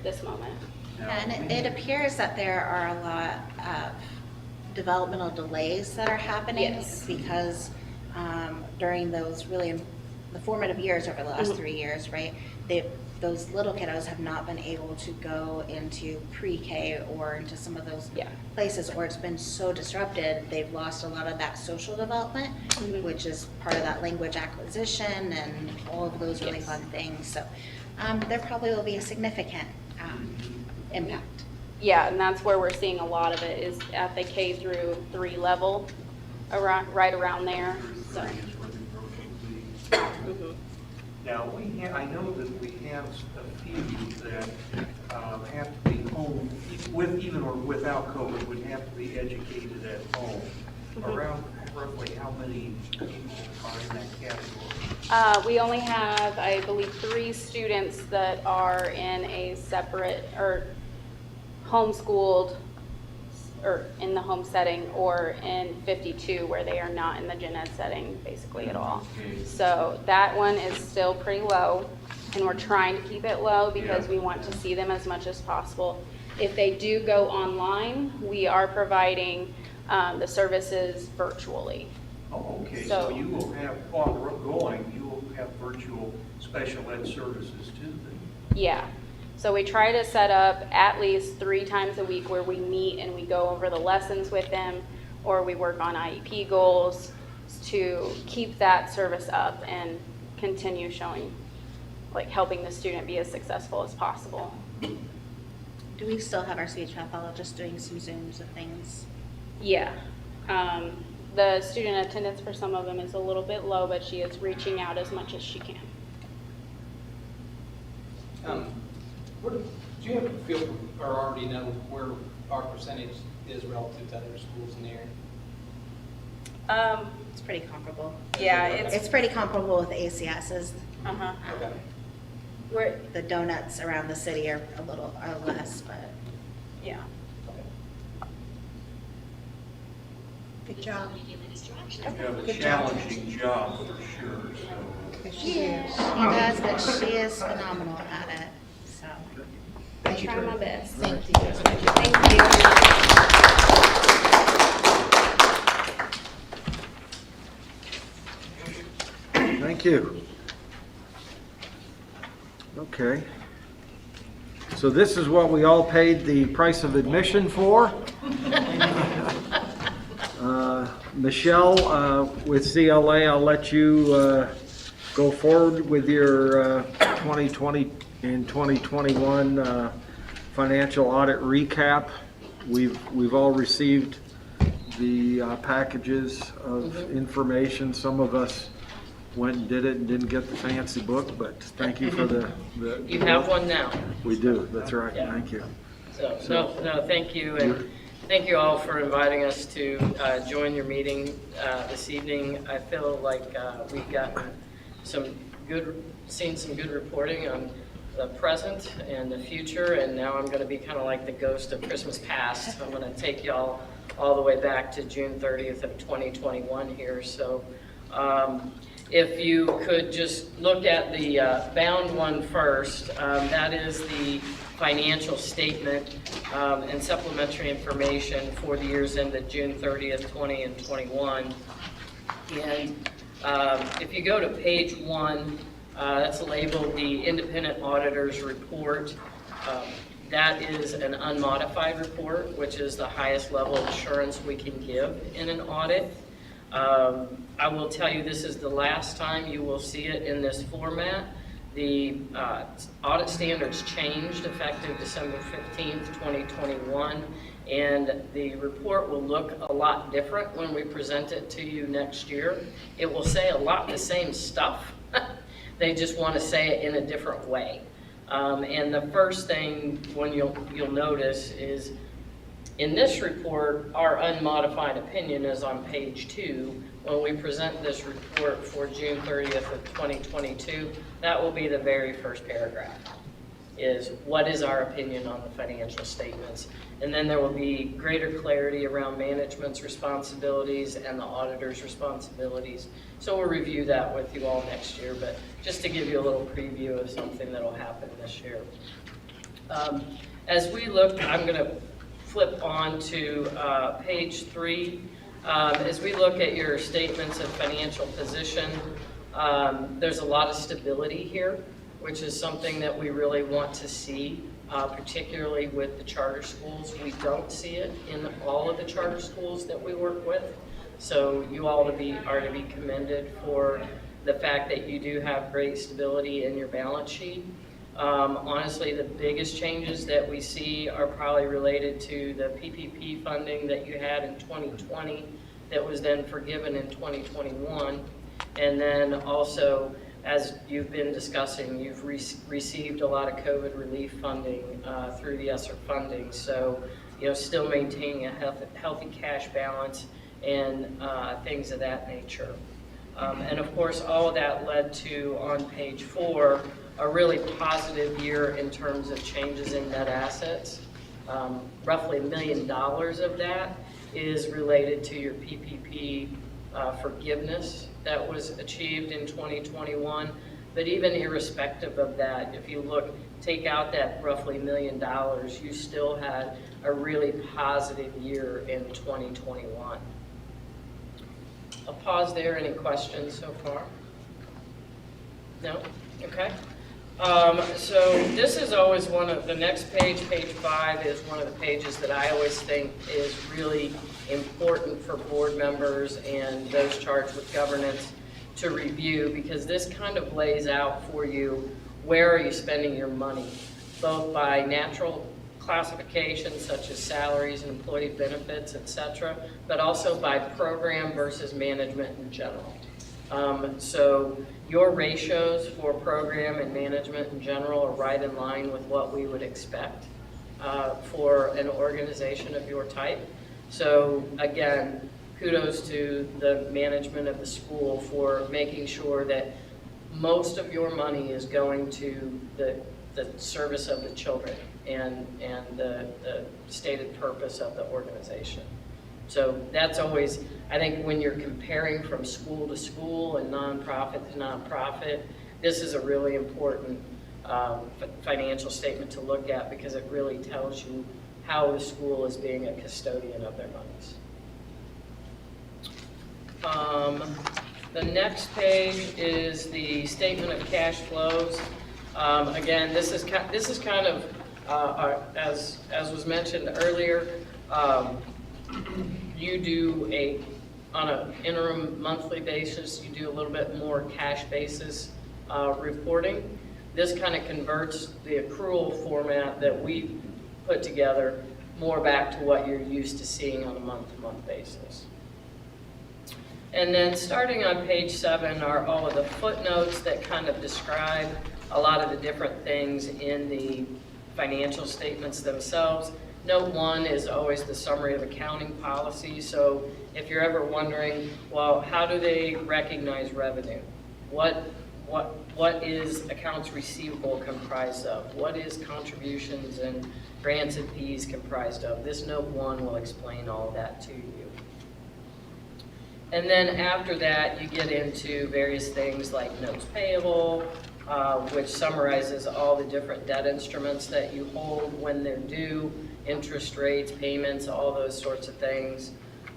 this moment. And it appears that there are a lot of developmental delays that are happening Yes. because during those really the formative years over the last 3 years, right? Those little kiddos have not been able to go into pre-K or into some of those places, or it's been so disrupted, they've lost a lot of that social development, which is part of that language acquisition and all of those really fun things. So there probably will be a significant impact. Yeah, and that's where we're seeing a lot of it is at the K through 3 level, right around there. So. Now, I know that we have a few that have to be home, even or without COVID, would have to be educated at home. Around roughly how many people are in that category? We only have, I believe, 3 students that are in a separate or homeschooled or in the home setting, or in 52 where they are not in the gen ed setting basically at all. So that one is still pretty low, and we're trying to keep it low because we want to see them as much as possible. If they do go online, we are providing the services virtually. Oh, okay, so you will have, while going, you will have virtual special ed services too then? Yeah. So we try to set up at least 3 times a week where we meet and we go over the lessons with them, or we work on IEP goals to keep that service up and continue showing, like helping the student be as successful as possible. Do we still have our speech pathologist doing some Zooms and things? Yeah. The student attendance for some of them is a little bit low, but she is reaching out as much as she can. Do you have a feel for, or already know where our percentage is relative to other schools in the area? It's pretty comparable. Yeah, It's pretty comparable with ACS's. Uh-huh. Okay. We're, The donuts around the city are less, but. yeah. Good job. You have a Good job. challenging job for sure, so. Good she is. She does, but she is phenomenal at it, so. I try my best. Thank you. Thank you. Thank you. Okay. So this is what we all paid the price of admission for. Michelle, with CLA, I'll let you go forward with your 2020 and 2021 financial audit recap. We've all received the packages of information. Some of us went and did it and didn't get the fancy book, but thank you for the. You have one now. We do, that's right, Yeah. thank you. So, no, thank you, and thank you all for inviting us to join your meeting this evening. I feel like we've gotten seen some good reporting on the present and the future, and now I'm gonna be kind of like the ghost of Christmas past. I'm gonna take y'all all the way back to June 30th of 2021 here, so if you could just look at the bound one first, that is the financial statement and supplementary information for the years ended June 30th, 20 and 21. And if you go to page 1, that's labeled the Independent Auditor's Report. That is an unmodified report, which is the highest level of assurance we can give in an audit. I will tell you, this is the last time you will see it in this format. The audit standards changed effective December 15th, 2021, and the report will look a lot different when we present it to you next year. It will say a lot the same stuff. They just want to say it in a different way. And the first thing you'll notice is in this report, our unmodified opinion is on page 2. When we present this report for June 30th of 2022, that will be the very first paragraph, is what is our opinion on the financial statements. And then there will be greater clarity around management's responsibilities and the auditor's responsibilities. So we'll review that with you all next year, but just to give you a little preview of something that will happen this year. As we look, I'm going to flip on to page 3. As we look at your statements of financial position, there's a lot of stability here, which is something that we really want to see, particularly with the charter schools. We don't see it in all of the charter schools that we work with. So you all are to be commended for the fact that you do have great stability in your balance sheet. Honestly, the biggest changes that we see are probably related to the PPP funding that you had in 2020 that was then forgiven in 2021. And then also, as you've been discussing, you've received a lot of COVID relief funding through the ESSER funding. So, still maintaining a healthy cash balance and things of that nature. And of course, all of that led to, on page 4, a really positive year in terms of changes in net assets. Roughly $1 million of that is related to your PPP forgiveness that was achieved in 2021. But even irrespective of that, if you take out that roughly $1 million, you still had a really positive year in 2021. I'll pause there. Any questions so far? No? Okay. So this is always the next page, page 5, is one of the pages that I always think is really important for board members and those charged with governance to review, because this kind of lays out for you where are you spending your money, both by natural classifications such as salaries and employee benefits, etc., but also by program versus management in general. So your ratios for program and management in general are right in line with what we would expect for an organization of your type. So again, kudos to the management of the school for making sure that most of your money is going to the service of the children and the stated purpose of the organization. So that's always, I think when you're comparing from school to school and nonprofit to nonprofit, this is a really important financial statement to look at because it really tells you how the school is being a custodian of their monies. The next page is the statement of cash flows. Again, this is kind of, as was mentioned earlier, you do on an interim monthly basis, you do a little bit more cash basis reporting. This kind of converts the accrual format that we put together more back to what you're used to seeing on a month-to-month basis. And then starting on page 7 are all of the footnotes that kind of describe a lot of the different things in the financial statements themselves. Note 1 is always the summary of accounting policy. So if you're ever wondering, well, how do they recognize revenue? What is accounts receivable comprised of? What is contributions and grants and fees comprised of? This note 1 will explain all of that to you. And then after that, you get into various things like notes payable, which summarizes all the different debt instruments that you hold when they're due, interest rates, payments, all those sorts of things.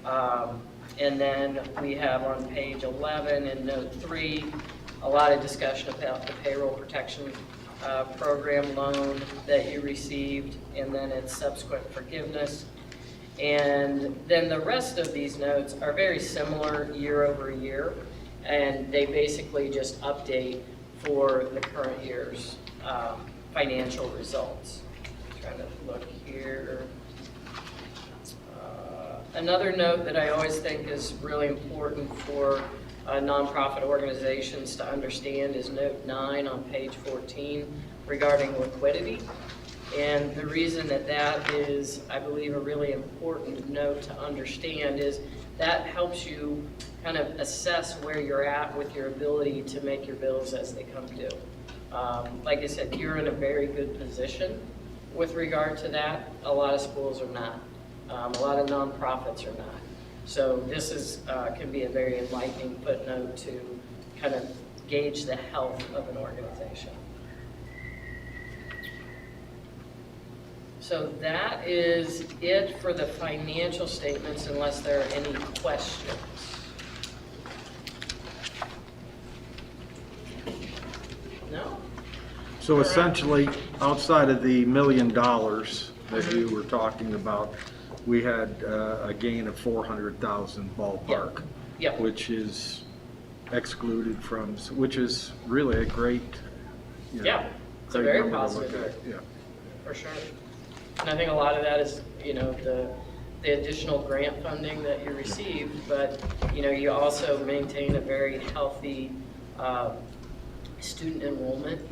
And then we have on page 11 in note 3, a lot of discussion about the payroll protection program loan that you received, and then its subsequent forgiveness. And then the rest of these notes are very similar year over year, and they basically just update for the current year's financial results. Trying to look here. Another note that I always think is really important for nonprofit organizations to understand is note 9 on page 14 regarding liquidity. And the reason that that is, I believe, a really important note to understand is that helps you kind of assess where you're at with your ability to make your bills as they come due. Like I said, you're in a very good position with regard to that. A lot of schools are not. A lot of nonprofits are not. So this is can be a very enlightening footnote to kind of gauge the health of an organization. So that is it for the financial statements, unless there are any questions. No? So essentially, outside of the $1 million that you were talking about, we had a gain of 400,000 ballpark. Yep. Which is excluded from, which is really a great, you know, Yeah, it's a great very number to positive look at. number. Yeah. For sure. And I think a lot of that is, you know, the additional grant funding that you received, but, you know, you also maintain a very healthy student enrollment.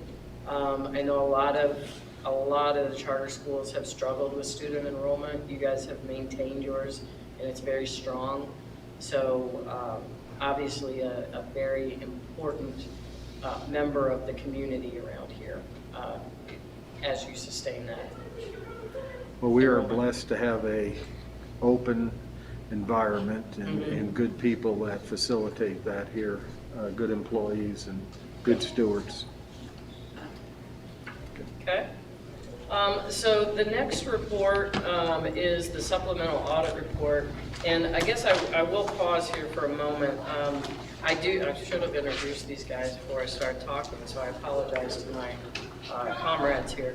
I know a lot of the charter schools have struggled with student enrollment. You guys have maintained yours, and it's very strong. So obviously a very important member of the community around here as you sustain that. Well, we are blessed to have a open environment and good people that facilitate that here, good employees and good stewards. Okay. So the next report is the supplemental audit report. And I guess I will pause here for a moment. I should have introduced these guys before I started talking, so I apologize to my comrades here.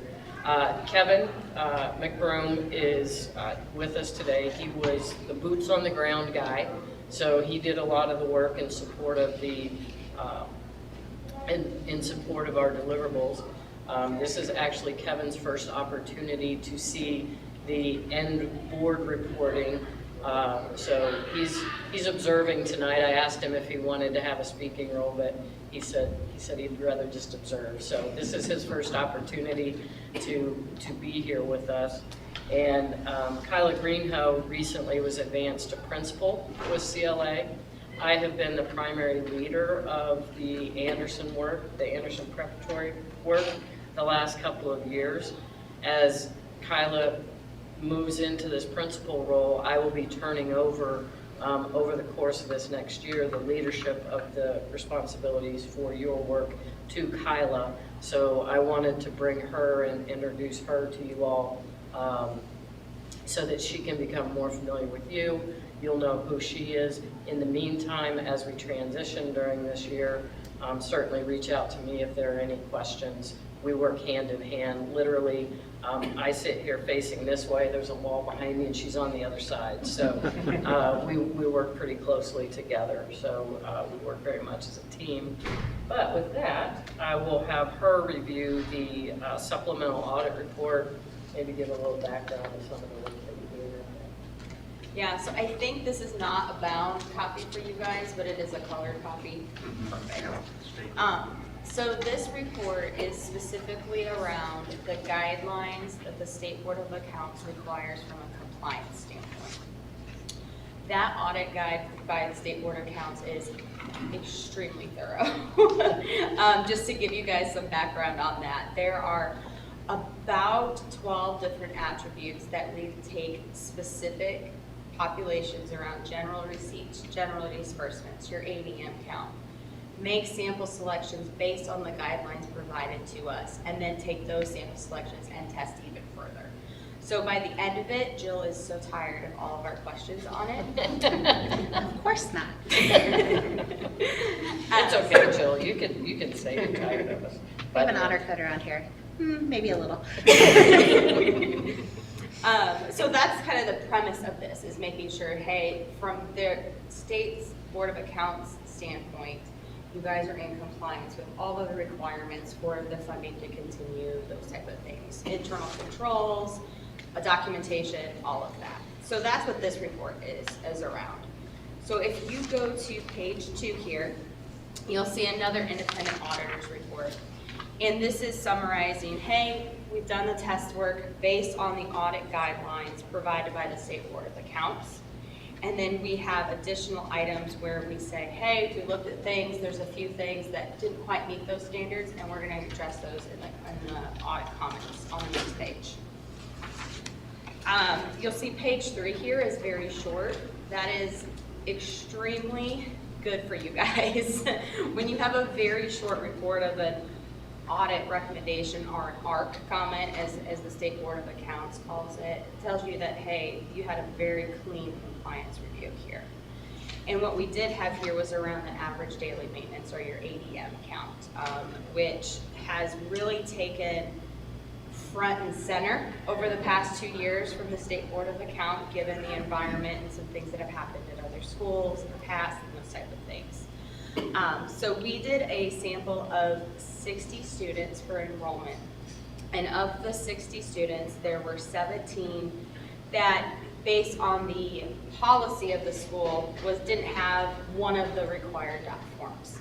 Kevin McBroom is with us today. He was the boots on the ground guy, so he did a lot of the work in support of the in support of our deliverables. This is actually Kevin's first opportunity to see the end board reporting. So he's observing tonight. I asked him if he wanted to have a speaking role, but he said he'd rather just observe. So this is his first opportunity to be here with us. And Kyla Greenhoe recently was advanced to principal with CLA. I have been the primary leader of the Anderson work, the Anderson Preparatory work, the last couple of years. As Kyla moves into this principal role, I will be turning over, over the course of this next year, the leadership of the responsibilities for your work to Kyla. So I wanted to bring her and introduce her to you all so that she can become more familiar with you. You'll know who she is. In the meantime, as we transition during this year, certainly reach out to me if there are any questions. We work hand in hand, literally. I sit here facing this way, there's a wall behind me, and she's on the other side. So we work pretty closely together. So we work very much as a team. But with that, I will have her review the supplemental audit report, maybe give a little background on some of the work that we do here. Yeah, so I think this is not a bound copy for you guys, but it is a colored copy. Perfect. So this report is specifically around the guidelines that the State Board of Accounts requires from a compliance standpoint. That audit guide by the State Board of Accounts is extremely thorough. Just to give you guys some background on that, there are about 12 different attributes that we take specific populations around general receipts, general disbursements, your ADM count, make sample selections based on the guidelines provided to us, and then take those sample selections and test even further. So by the end of it, Jill is so tired of all of our questions on it. Of course not. It's okay, Jill, you can say you're tired of us. I have an honor code around here. Maybe a little. So that's kind of the premise of this, is making sure, hey, from the state's Board of Accounts standpoint, you guys are in compliance with all of the requirements for the funding to continue, those type of things. Internal controls, documentation, all of that. So that's what this report is around. So if you go to page 2 here, you'll see another independent auditor's report. And this is summarizing, hey, we've done the test work based on the audit guidelines provided by the State Board of Accounts. And then we have additional items where we say, hey, we looked at things, there's a few things that didn't quite meet those standards, and we're going to address those in the audit comments on the next page. You'll see page 3 here is very short. That is extremely good for you guys. When you have a very short report of an audit recommendation or an ARC comment, as the State Board of Accounts calls it, it tells you that, hey, you had a very clean compliance review here. And what we did have here was around the average daily maintenance, or your ADM count, which has really taken front and center over the past 2 years from the State Board of Accounts, given the environment and some things that have happened at other schools in the past and those type of things. So we did a sample of 60 students for enrollment. And of the 60 students, there were 17 that, based on the policy of the school, didn't have one of the required doc forms.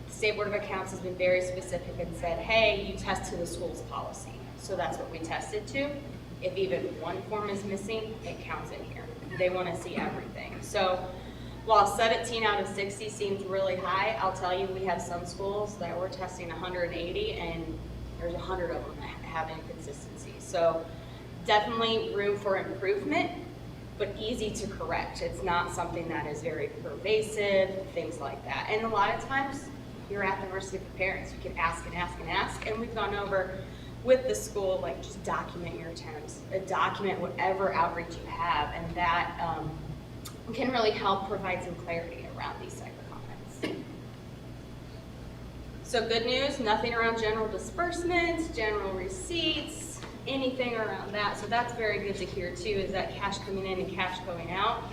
The State Board of Accounts has been very specific and said, hey, you test to the school's policy. So that's what we tested to. If even one form is missing, it counts in here. They want to see everything. So while 17 out of 60 seems really high, I'll tell you, we have some schools that we're testing 180, and there's 100 of them that have inconsistency. So definitely room for improvement, but easy to correct. It's not something that is very pervasive, things like that. And a lot of times, you're at the mercy of the parents. You can ask and ask and ask, and we've gone over with the school, like, just document your attempts, document whatever outreach you have, and that can really help provide some clarity around these type of comments. So good news, nothing around general disbursements, general receipts, anything around that. So that's very good to hear too, is that cash coming in and cash going out,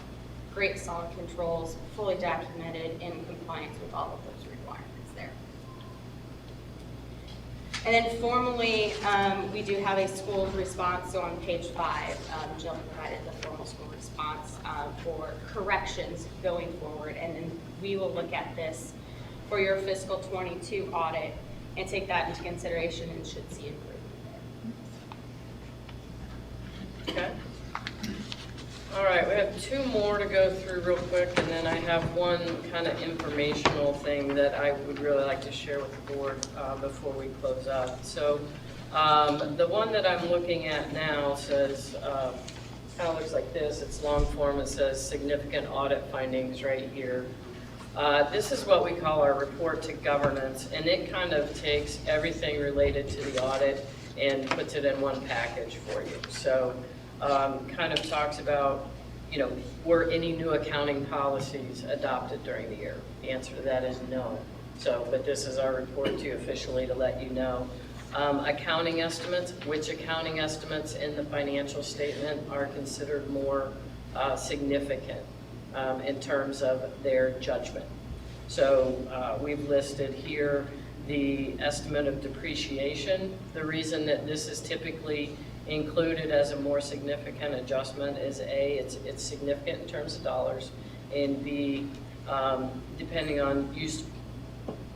great solid controls, fully documented, in compliance with all of those requirements there. And then formally, we do have a school response. So on page 5, Jill provided the formal school response for corrections going forward. And then we will look at this for your fiscal 22 audit and take that into consideration, and should see improvement there. Okay. All right, right, we have two more to go through real quick, and then I have one kind of informational thing that I would really like to share with the board before we close out. So the one that I'm looking at now says, kind of looks like this. It's long form. It says significant audit findings right here. This is what we call our report to governance, and it kind of takes everything related to the audit and puts it in one package for you. So kind of talks about, were any new accounting policies adopted during the year? The answer to that is no. So, but this is our report to you officially to let you know. Accounting estimates, which accounting estimates in the financial statement are considered more significant in terms of their judgment. So we've listed here the estimate of depreciation. The reason that this is typically included as a more significant adjustment is A, it's significant in terms of dollars, and B, depending on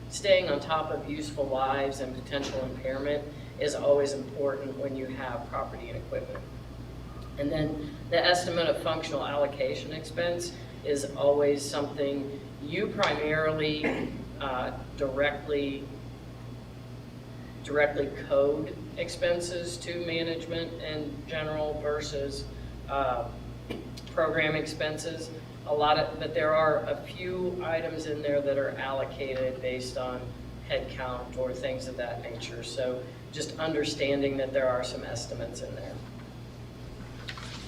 staying on top of useful lives and potential impairment is always important when you have property and equipment. And then the estimate of functional allocation expense is always something you primarily directly code expenses to management and general versus program expenses. But there are a few items in there that are allocated based on head count or things of that nature. So just understanding that there are some estimates in there.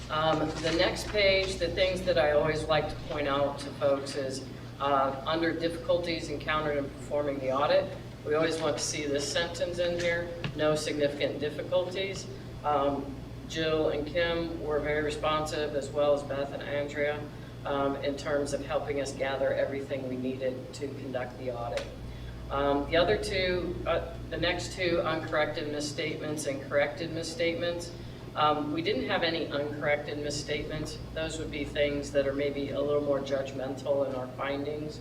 The next page, the things that I always like to point out to folks is under difficulties encountered in performing the audit, we always want to see this sentence in here, no significant difficulties. Jill and Kim were very responsive, as well as Beth and Andrea, in terms of helping us gather everything we needed to conduct the audit. The other two, the next two, uncorrected misstatements and corrected misstatements, we didn't have any uncorrected misstatements. Those would be things that are maybe a little more judgmental in our findings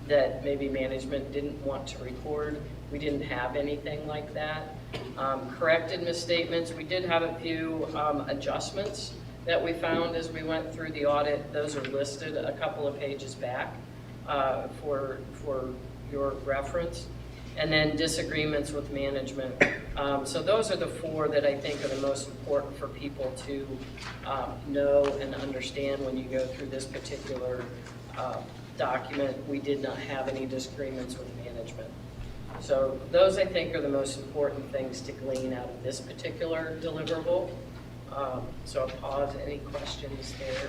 that maybe management didn't want to record. We didn't have anything like that. Corrected misstatements, we did have a few adjustments that we found as we went through the audit. Those are listed a couple of pages back for your reference. And then disagreements with management. So those are the four that I think are the most important for people to know and understand when you go through this particular document. We did not have any disagreements with management. So those I think are the most important things to glean out of this particular deliverable. So I'll pause. Any questions there?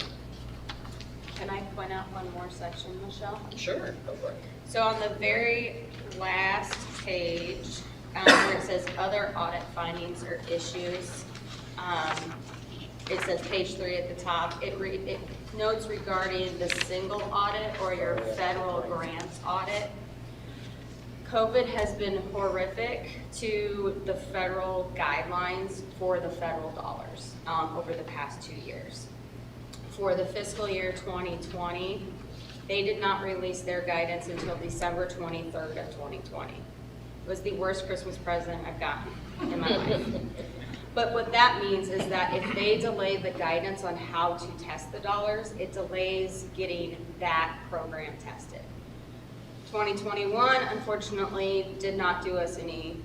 Can I point out one more section, Michelle? Sure, go for it. So on the very last page, where it says other audit findings or issues, it says page 3 at the top. It notes regarding the single audit or your federal grants audit. COVID has been horrific to the federal guidelines for the federal dollars over the past 2 years. For the fiscal year 2020, they did not release their guidance until December 23rd of 2020. It was the worst Christmas present I've gotten in my life. But what that means is that if they delay the guidance on how to test the dollars, it delays getting that program tested. 2021, unfortunately, did not do us any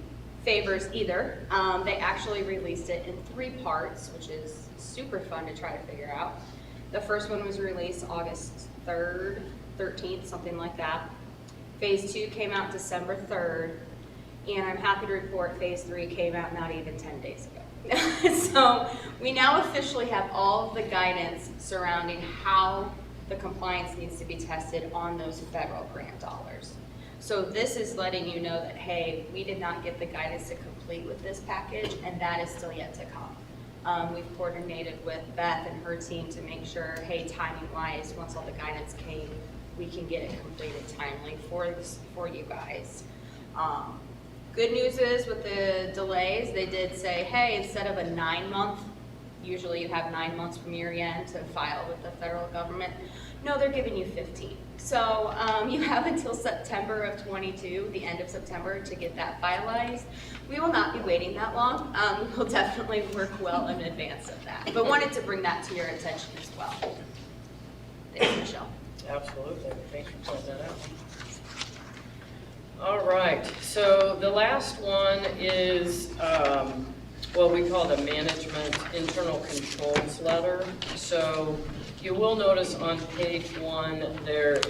favors either. They actually released it in 3 parts, which is super fun to try to figure out. The first one was released August 3rd, 13th, something like that. Phase 2 came out December 3rd, and I'm happy to report Phase 3 came out not even 10 days ago. So we now officially have all of the guidance surrounding how the compliance needs to be tested on those federal grant dollars. So this is letting you know that, hey, we did not get the guidance to complete with this package, and that is still yet to come. We've coordinated with Beth and her team to make sure, hey, timing-wise, once all the guidance came, we can get it completed timely for you guys. Good news is with the delays, they did say, hey, instead of a 9-month usually you have 9 months from year end to file with the federal government. No, they're giving you 15. So you have until September of 22, the end of September, to get that finalized. We will not be waiting that long. We'll definitely work well in advance of that. But wanted to bring that to your attention as well. Thanks, Michelle. Absolutely, thanks for pointing that out. All right, so the last one is what we call the management internal controls letter. So you will notice on page 1, there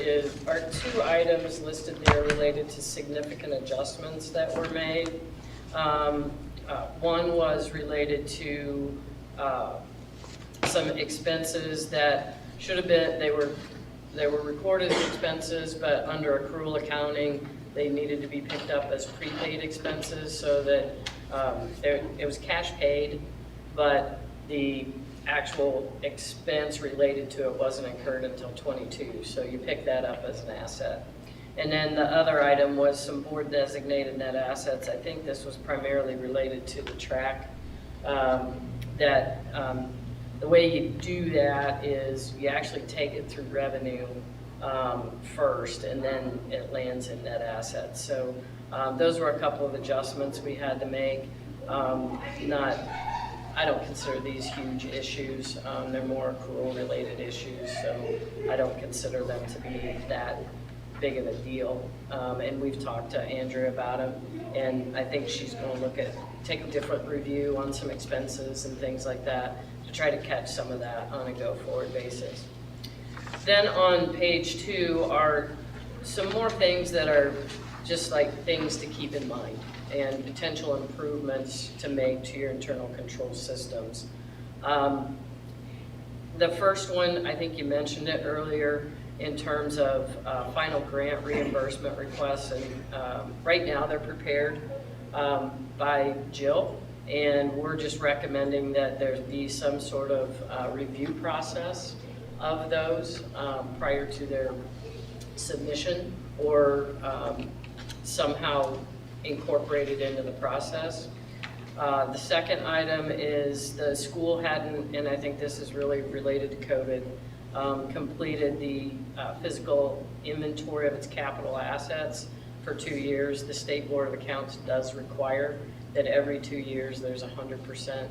are 2 items listed there related to significant adjustments that were made. One was related to some expenses that should have been, they were recorded as expenses, but under accrual accounting, they needed to be picked up as prepaid expenses, so that it was cash paid, but the actual expense related to it wasn't incurred until 22, so you pick that up as an asset. And then the other item was some board designated net assets. I think this was primarily related to the track. The way you do that is you actually take it through revenue first, and then it lands in net assets. So those were a couple of adjustments we had to make. I don't consider these huge issues. They're more accrual related issues, so I don't consider them to be that big of a deal. And we've talked to Andrea about them, and I think she's going to take a different review on some expenses and things like that to try to catch some of that on a go-forward basis. Then on page 2 are some more things that are just like things to keep in mind and potential improvements to make to your internal control systems. The first one, I think you mentioned it earlier, in terms of final grant reimbursement requests, and right now they're prepared by Jill, and we're just recommending that there be some sort of review process of those prior to their submission, or somehow incorporated into the process. The second item is the school hadn't, and I think this is really related to COVID, completed the physical inventory of its capital assets for 2 years. The State Board of Accounts does require that every 2 years there's 100%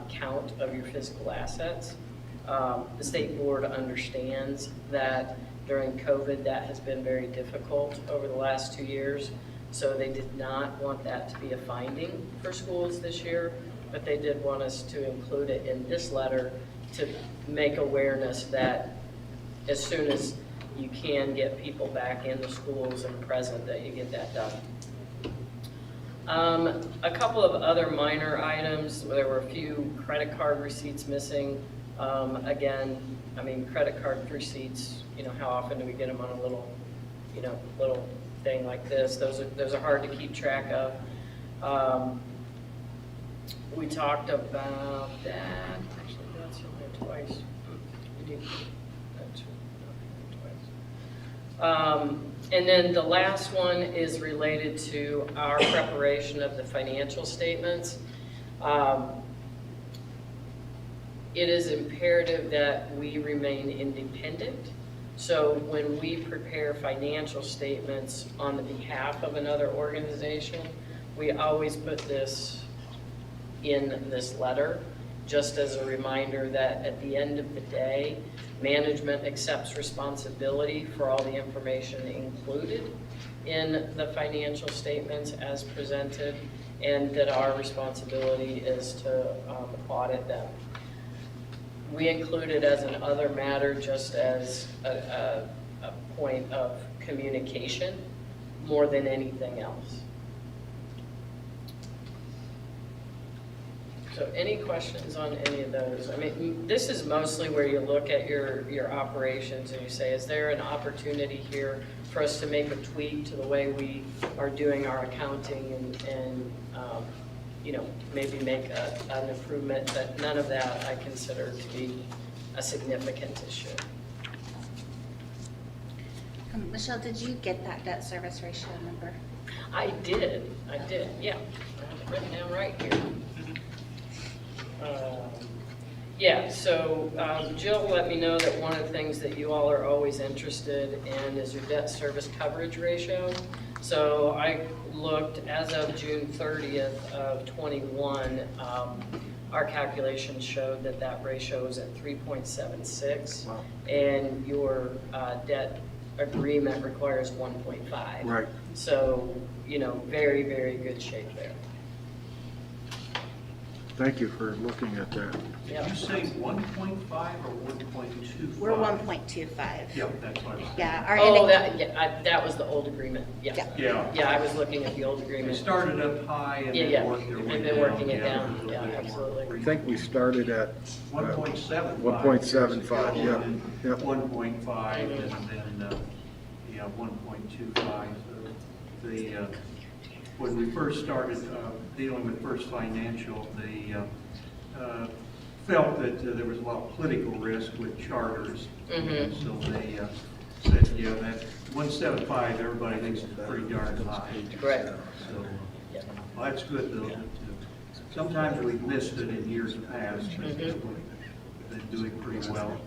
count of your physical assets. The State Board understands that during COVID that has been very difficult over the last 2 years, so they did not want that to be a finding for schools this year, but they did want us to include it in this letter to make awareness that as soon as you can get people back in the schools and present, that you get that done. A couple of other minor items. There were a few credit card receipts missing. Again, I mean, credit card receipts, how often do we get them on a little thing like this? Those are hard to keep track of. We talked about that. Actually, that's in there twice. We did that twice. And then the last one is related to our preparation of the financial statements. It is imperative that we remain independent. So when we prepare financial statements on the behalf of another organization, we always put this in this letter, just as a reminder that at the end of the day, management accepts responsibility for all the information included in the financial statements as presented, and that our responsibility is to audit them. We include it as an other matter, just as a point of communication more than anything else. So any questions on any of those? I mean, this is mostly where you look at your operations and you say, is there an opportunity here for us to make a tweak to the way we are doing our accounting and maybe make an improvement, but none of that I consider to be a significant issue. Michelle, did you get that debt service ratio number? I did, yeah. I have it written down right here. Yeah, so Jill let me know that one of the things that you all are always interested in is your debt service coverage ratio. So I looked, as of June 30th of 21, our calculations showed that that ratio is at 3.76. Wow. And your debt agreement requires 1.5. Right. So, very, very good shape there. Thank you for looking at that. Yeah. Did you say 1.5 or 1.25? We're 1.25. Yeah, that's what I was saying. Yeah, our Oh, ending, that was the old agreement, yeah. Yeah. Yeah. Yeah, I was looking at the old They agreement. started up high and Yeah, then worked their way down. they've been working it Yeah, down, a little yeah, bit more. absolutely. I think we started at 1.75. 1.75, yeah. And Yep. 1.5 and then, 1.25. So the, when we first started dealing with First Financial, they felt that there was a lot of political risk with charters. Mhm. So they said, that 1.75, everybody thinks is pretty darn high. Right. So, Yeah. well, that's good though. Sometimes we've missed it in years past, but Mhm. we've been doing pretty well.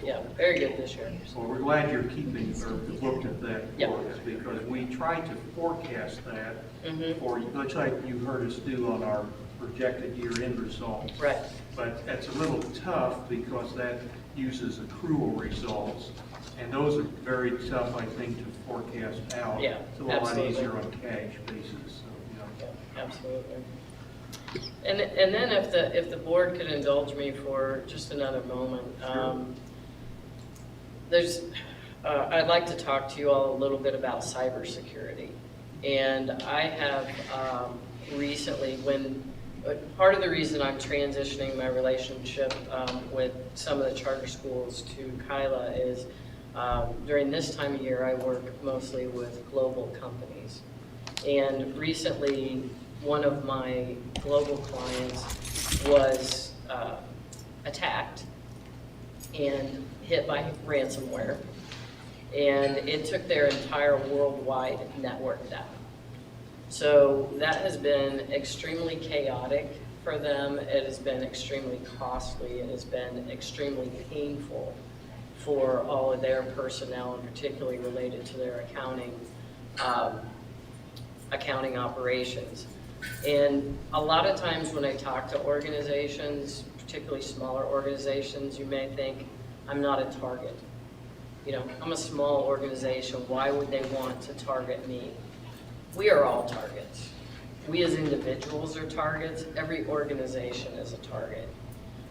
Yeah, very good this year. So we're glad you're keeping, or looked at that Yeah. for us, because we tried to forecast that Mhm. for you, much like you heard us do on our projected year-end results. Right. But that's a little tough because that uses accrual results, and those are very tough, I think, to forecast out. Yeah, It's a lot absolutely. easier on cash basis, so, Yeah, absolutely. And then if the board could indulge me for just another moment, I'd like to talk to you all a little bit about cybersecurity. And I have recently, part of the reason I'm transitioning my relationship with some of the charter schools to Kyla is during this time of year, I work mostly with global companies. And recently, one of my global clients was attacked and hit by ransomware. And it took their entire worldwide network down. So that has been extremely chaotic for them. It has been extremely costly. It has been extremely painful for all of their personnel, and particularly related to their accounting operations. And a lot of times when I talk to organizations, particularly smaller organizations, you may think, I'm not a target. I'm a small organization. Why would they want to target me? We are all targets. We as individuals are targets. Every organization is a target.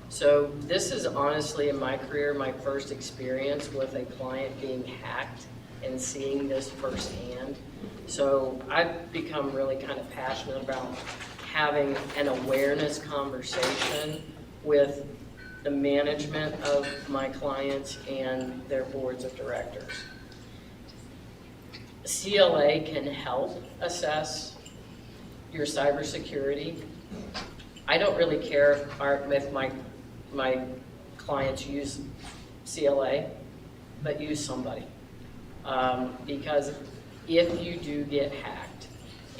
So this is honestly, in my career, my first experience with a client being hacked and seeing this firsthand. So I've become really kind of passionate about having an awareness conversation with the management of my clients and their boards of directors. CLA can help assess your cybersecurity. I don't really care if my clients use CLA, but use somebody. Because if you do get hacked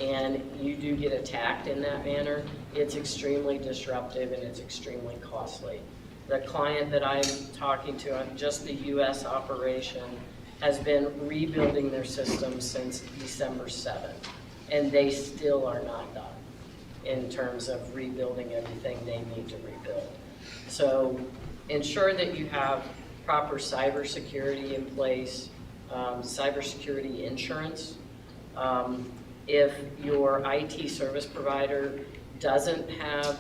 and you do get attacked in that manner, it's extremely disruptive and it's extremely costly. The client that I'm talking to on just the US operation has been rebuilding their system since December 7th, and they still are not done in terms of rebuilding everything they need to rebuild. So ensure that you have proper cybersecurity in place, cybersecurity insurance. If your IT service provider doesn't have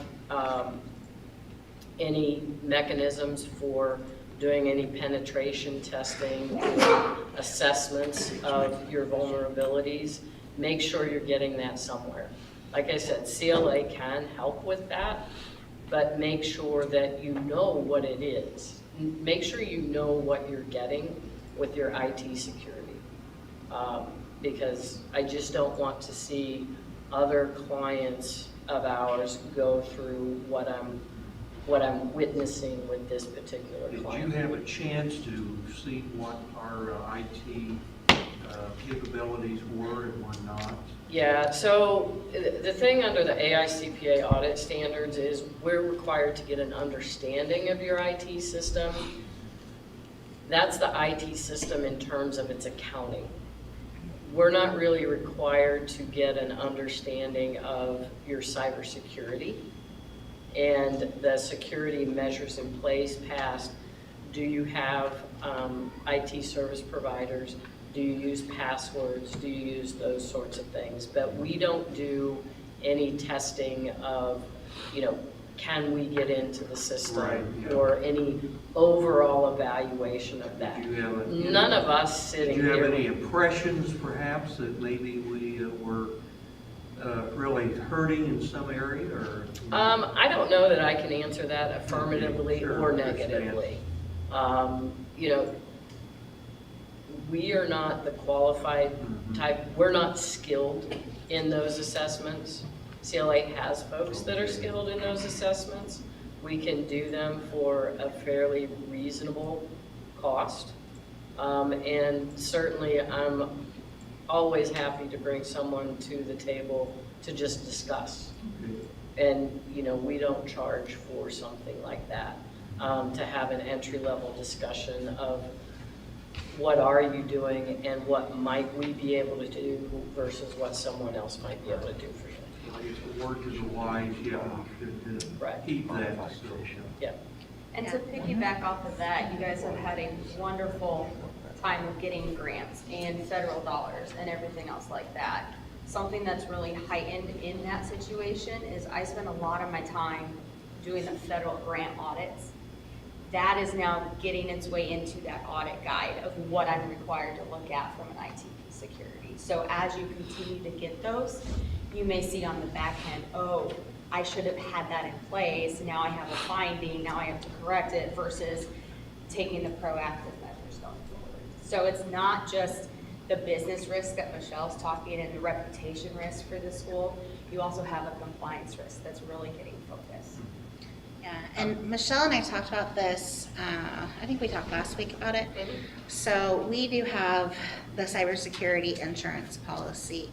any mechanisms for doing any penetration testing or assessments of your vulnerabilities, make sure you're getting that somewhere. Like I said, CLA can help with that, but make sure that you know what it is. Make sure you know what you're getting with your IT security. Because I just don't want to see other clients of ours go through what I'm witnessing with this particular Did client. you have a chance to see what our IT capabilities were and were not? Yeah, so the thing under the AICPA audit standards is we're required to get an understanding of your IT system. That's the IT system in terms of its accounting. We're not really required to get an understanding of your cybersecurity and the security measures in place past. Do you have IT service providers? Do you use passwords? Do you use those sorts of things? But we don't do any testing of, can we get into the system? Right, yeah. Or any overall evaluation of that. Did you have None of us sitting Did you here. have any impressions perhaps that maybe we were really hurting in some area or? I don't know that I can answer that affirmatively Sure, or I understand. negatively. We are not the qualified type, we're not skilled in those assessments. CLA has folks that are skilled in those assessments. We can do them for a fairly reasonable cost. And certainly I'm always happy to bring someone to the table to just discuss. And, we don't charge for something like that, to have an entry-level discussion of what are you doing and what might we be able to do versus what someone else might be able to do for you. I guess the word is wise, yeah, we could Right. keep that. So. Yeah. And to piggyback off of that, you guys have had a wonderful time of getting grants and federal dollars and everything else like that. Something that's really heightened in that situation is I spend a lot of my time doing the federal grant audits. That is now getting its way into that audit guide of what I'm required to look at from an IT security. So as you continue to get those, you may see on the back end, oh, I should have had that in place. Now I have a finding, now I have to correct it versus taking the proactive measures going forward. So it's not just the business risk that Michelle's talking and the reputation risk for the school. You also have a compliance risk that's really getting focused. Yeah, and Michelle and I talked about this, I think we talked last week about it. So we do have the cybersecurity insurance policy,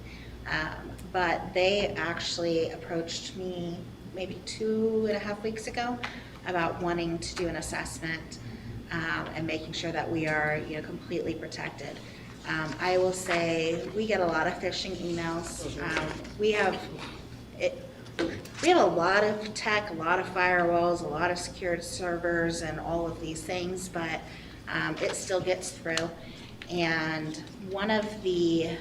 but they actually approached me maybe 2.5 weeks ago about wanting to do an assessment and making sure that we are, completely protected. I will say we get a lot of phishing emails. We have a lot of tech, a lot of firewalls, a lot of secured servers and all of these things, but it still gets through. And one of the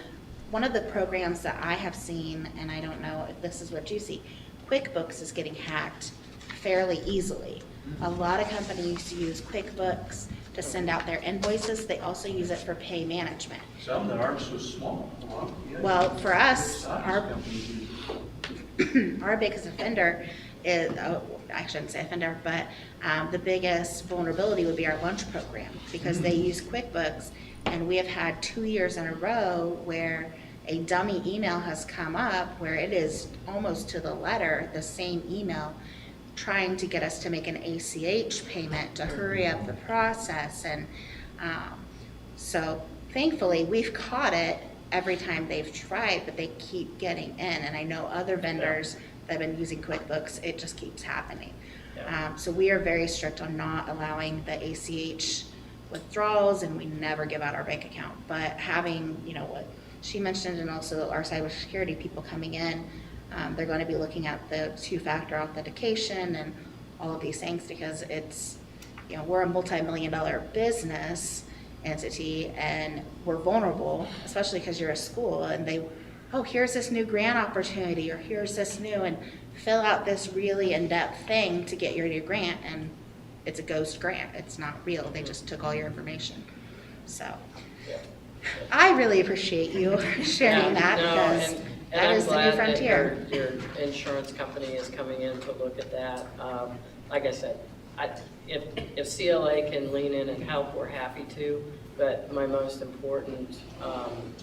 programs that I have seen, and I don't know if this is what you see, QuickBooks is getting hacked fairly easily. A lot of companies use QuickBooks to send out their invoices. They also use it for pay management. Some that aren't so small. Well, for us, our our biggest offender is, I shouldn't say offender, but the biggest vulnerability would be our lunch program because they use QuickBooks, and we have had 2 years in a row where a dummy email has come up where it is almost to the letter the same email trying to get us to make an ACH payment to hurry up the process. And so thankfully we've caught it every time they've tried, but they keep getting in. And I know other vendors that have been using QuickBooks, it just keeps happening. So we are very strict on not allowing the ACH withdrawals, and we never give out our bank account. But having, what she mentioned, and also our cybersecurity people coming in, they're going to be looking at the two-factor authentication and all of these things because it's, we're a multi-million-dollar business entity and we're vulnerable, especially because you're a school and here's this new grant opportunity or here's this new, and fill out this really in-depth thing to get your new grant, and it's a ghost grant. It's not real. They just took all your information. So I really appreciate you sharing that because that is the new frontier. And I'm glad that your insurance company is coming in to look at that. Like I said, if CLA can lean in and help, we're happy to. But my most important,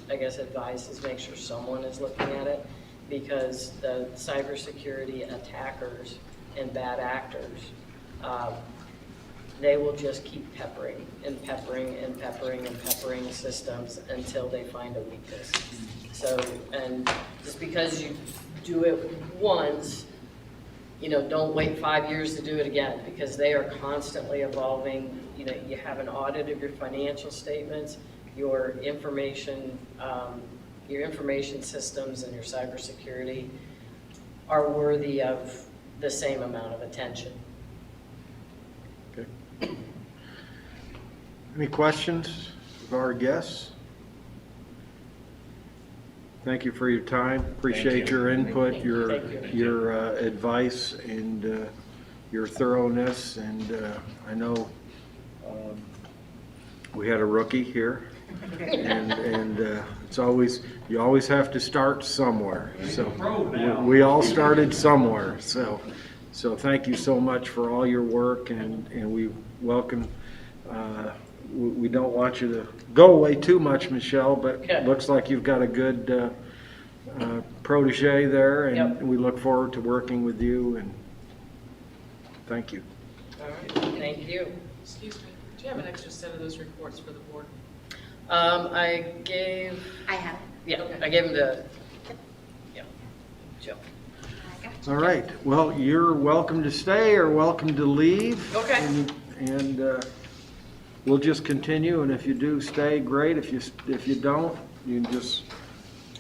advice is make sure someone is looking at it, because the cybersecurity attackers and bad actors, they will just keep peppering and peppering and peppering and peppering systems until they find a weakness. So, and just because you do it once, you know, don't wait 5 years to do it again, because they are constantly evolving. You know, you have an audit of your financial statements, your information systems and your cybersecurity are worthy of the same amount of attention. Okay. Any questions of our guests? Thank you for your time. Appreciate your input, your advice, and your thoroughness. And I know we had a rookie here, and it's always, you always have to start somewhere. So we all started somewhere. So thank you so much for all your work, and we welcome. We don't want you to go away too much, Michelle, but it looks like you've got a good protege there, and we look forward to working with you, and thank you. All right, thank you. Excuse me, do you have an extra set of those reports for the board? I gave, I have it. yeah, I gave them to, yeah, Jill. I got you. All right, well, you're welcome to stay or welcome to leave. Okay. And we'll just continue, and if you do stay, great. If you don't, you can just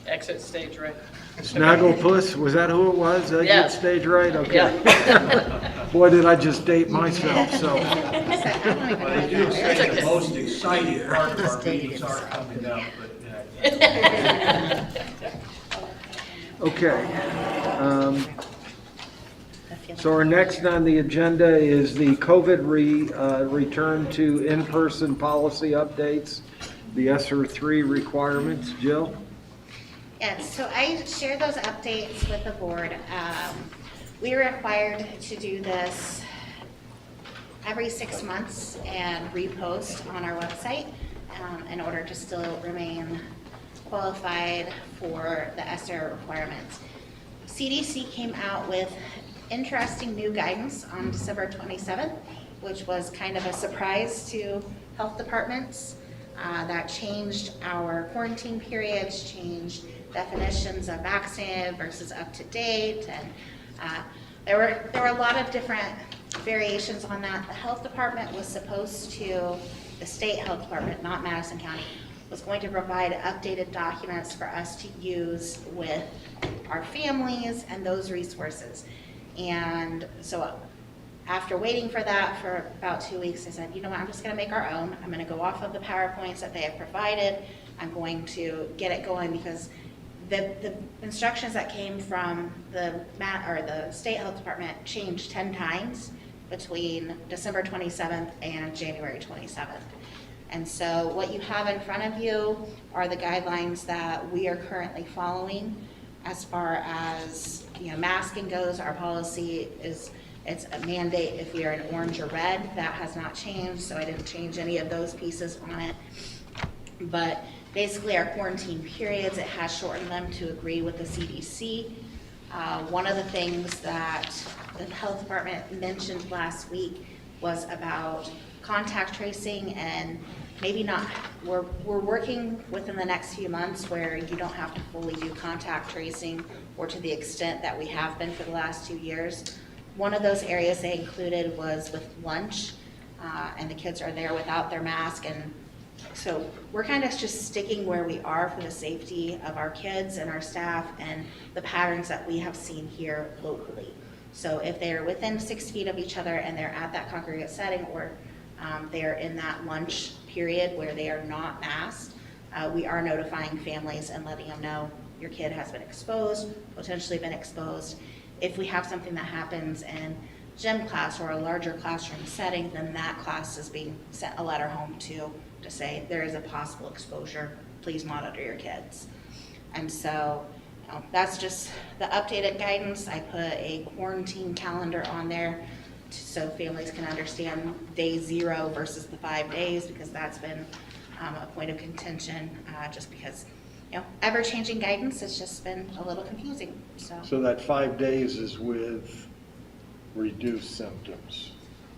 Exit stage right. Snagglepuss, was that who it was? Did I Yeah. get stage right? Okay. Yeah. Boy, did I just date myself, so. But I do say the most exciting part of our meetings are coming up, but Okay. So our next on the agenda is the COVID return to in-person policy updates, the ESSER 3 requirements. Jill? Yes, so I shared those updates with the board. We are required to do this every 6 months and repost on our website in order to still remain qualified for the ESSER requirements. CDC came out with interesting new guidance on December 27th, which was kind of a surprise to health departments. That changed our quarantine periods, changed definitions of vaccinated versus up to date, and there were a lot of different variations on that. The health department was supposed to, the state health department, not Madison County, was going to provide updated documents for us to use with our families and those resources. And so after waiting for that for about 2 weeks, I said, you know what, I'm just gonna make our own. I'm gonna go off of the PowerPoints that they have provided. I'm going to get it going, because the instructions that came from the state health department changed 10 times between December 27th and January 27th. And so what you have in front of you are the guidelines that we are currently following. As far as, you know, masking goes, our policy is, it's a mandate if you're in orange or red. That has not changed, so I didn't change any of those pieces on it. But basically our quarantine periods, it has shortened them to agree with the CDC. One of the things that the health department mentioned last week was about contact tracing, and maybe not, we're working within the next few months where you don't have to fully do contact tracing, or to the extent that we have been for the last 2 years. One of those areas they included was with lunch, and the kids are there without their mask, and so we're kind of just sticking where we are for the safety of our kids and our staff and the patterns that we have seen here locally. So if they're within 6 feet of each other and they're at that congregate setting, or they're in that lunch period where they are not masked, we are notifying families and letting them know your kid has been exposed, potentially been exposed. If we have something that happens in gym class or a larger classroom setting, then that class is being sent a letter home to say there is a possible exposure, please monitor your kids. And so that's just the updated guidance. I put a quarantine calendar on there so families can understand day 0 versus the 5 days, because that's been a point of contention, just because, you know, ever-changing guidance has just been a little confusing, so. So that 5 days is with reduced symptoms.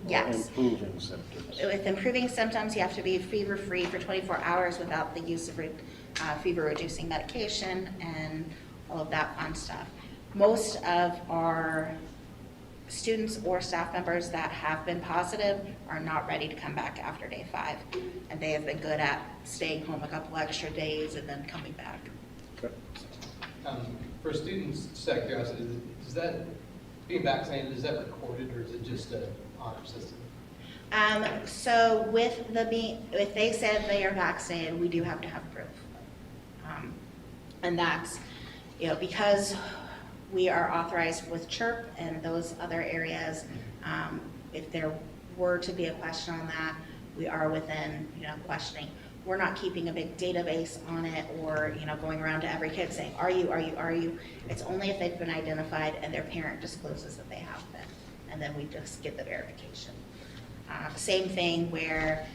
Yes. Improving symptoms. With improving symptoms, you have to be fever-free for 24 hours without the use of fever-reducing medication and all of that fun stuff. Most of our students or staff members that have been positive are not ready to come back after day 5. And they have been good at staying home a couple extra days and then coming back. Okay. For students, just out of curiosity, is that, being vaccinated, is that recorded or is it just an honor system? So if they said they are vaccinated, we do have to have proof. And that's, because we are authorized with CHIRP and those other areas, if there were to be a question on that, we are within, questioning. We're not keeping a big database on it or, going around to every kid saying, are you? It's only if they've been identified and their parent discloses that they have been. And then we just get the verification. Same thing where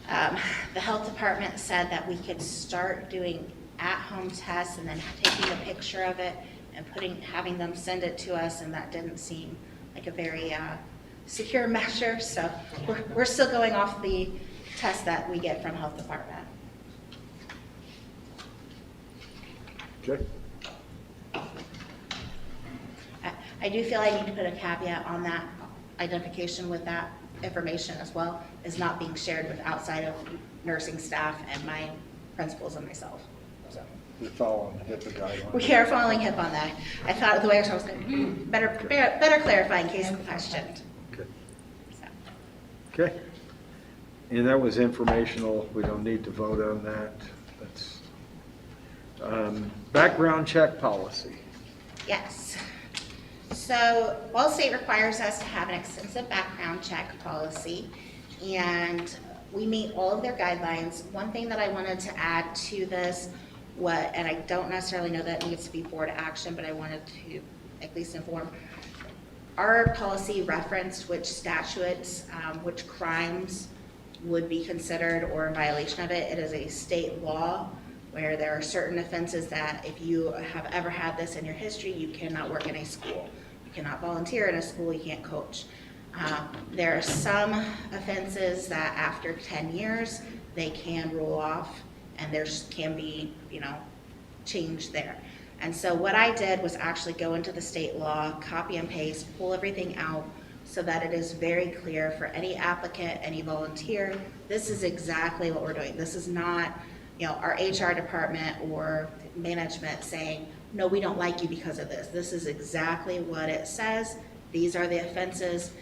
the health department said that we could start doing at-home tests and then taking a picture of it and having them send it to us, and that didn't seem like a very secure measure. So we're still going off the test that we get from health department. Okay. I do feel I need to put a caveat on that identification with that information as well, is not being shared with outside of nursing staff and my principals and myself. So You're following HIPAA guidelines. we are following HIP on that. I thought the way I was going, better clarify in case questioned. Okay. So. Okay. And that was informational. We don't need to vote on that. That's background check policy. Yes. So Ball State requires us to have an extensive background check policy, and we meet all of their guidelines. One thing that I wanted to add to this, and I don't necessarily know that needs to be board action, but I wanted to at least inform. Our policy referenced which statutes, which crimes would be considered or in violation of it. It is a state law where there are certain offenses that if you have ever had this in your history, you cannot work in a school. You cannot volunteer in a school, you can't coach. There are some offenses that after 10 years, they can roll off and there can be, change there. And so what I did was actually go into the state law, copy and paste, pull everything out so that it is very clear for any applicant, any volunteer, this is exactly what we're doing. This is not, our HR department or management saying, no, we don't like you because of this. This is exactly what it says. These are the offenses.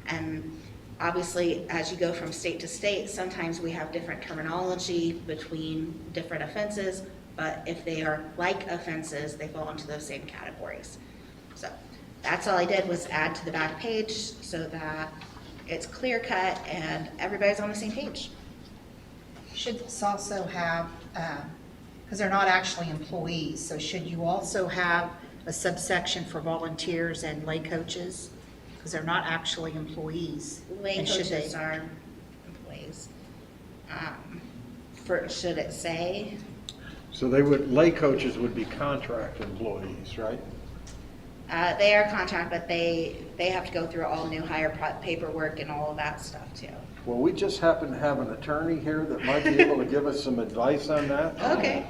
And obviously, as you go from state to state, sometimes we have different terminology between different offenses, but if they are like offenses, they fall into those same categories. So that's all I did was add to the back page so that it's clear cut and everybody's on the same page. Should this also have, because they're not actually employees, so should you also have a subsection for volunteers and lay coaches? Because they're not actually employees. Lay And should coaches they- are employees. Should it say? So lay coaches would be contract employees, right? They are contract, but they have to go through all new hire paperwork and all of that stuff too. Well, we just happen to have an attorney here that might be able to give us some advice on that. Okay.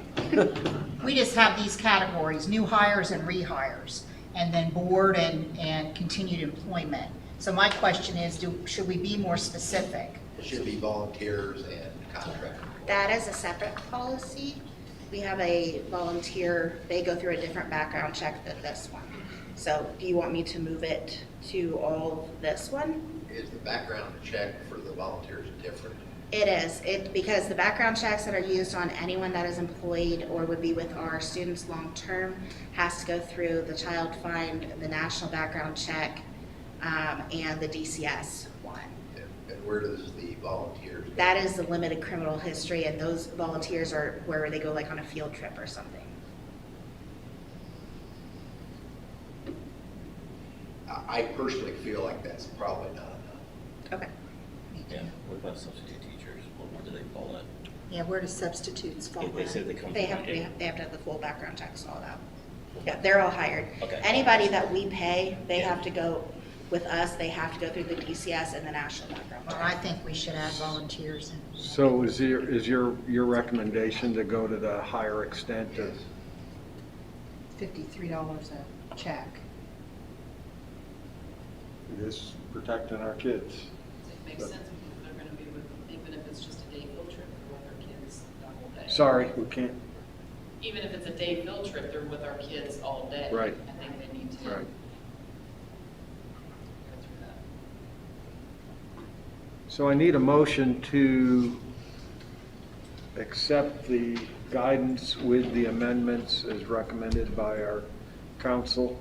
We just have these categories, new hires and rehires, and then board and continued employment. So my question is, should we be more specific? It should be volunteers and contract. That is a separate policy. We have a volunteer, they go through a different background check than this one. So do you want me to move it to all of this one? Is the background check for the volunteers different? It is, because the background checks that are used on anyone that is employed or would be with our students long-term has to go through the child find, the national background check, and the DCS one. And where does the volunteers? That is the limited criminal history, and those volunteers are where they go like on a field trip or something. I personally feel like that's probably not enough. Okay. Yeah, what about substitute teachers? What do they fall in? Yeah, where do substitutes fall They in? said they come They from have to Monday. have the full background checks, all that. Yeah, they're all hired. Okay. Anybody that we pay, they Yeah. have to go, with us, they have to go through the DCS and the national background Well, check. I think we should add volunteers in. So is your recommendation to go to the higher extent of, $53 a check. this protecting our kids? It makes sense because they're gonna be with them, even if it's just a day field trip, they're with our kids the whole day. Sorry, we can't, Even if it's a day field trip, they're with our kids all day. Right. I think they need to. right. Go through that. So I need a motion to accept the guidance with the amendments as recommended by our council.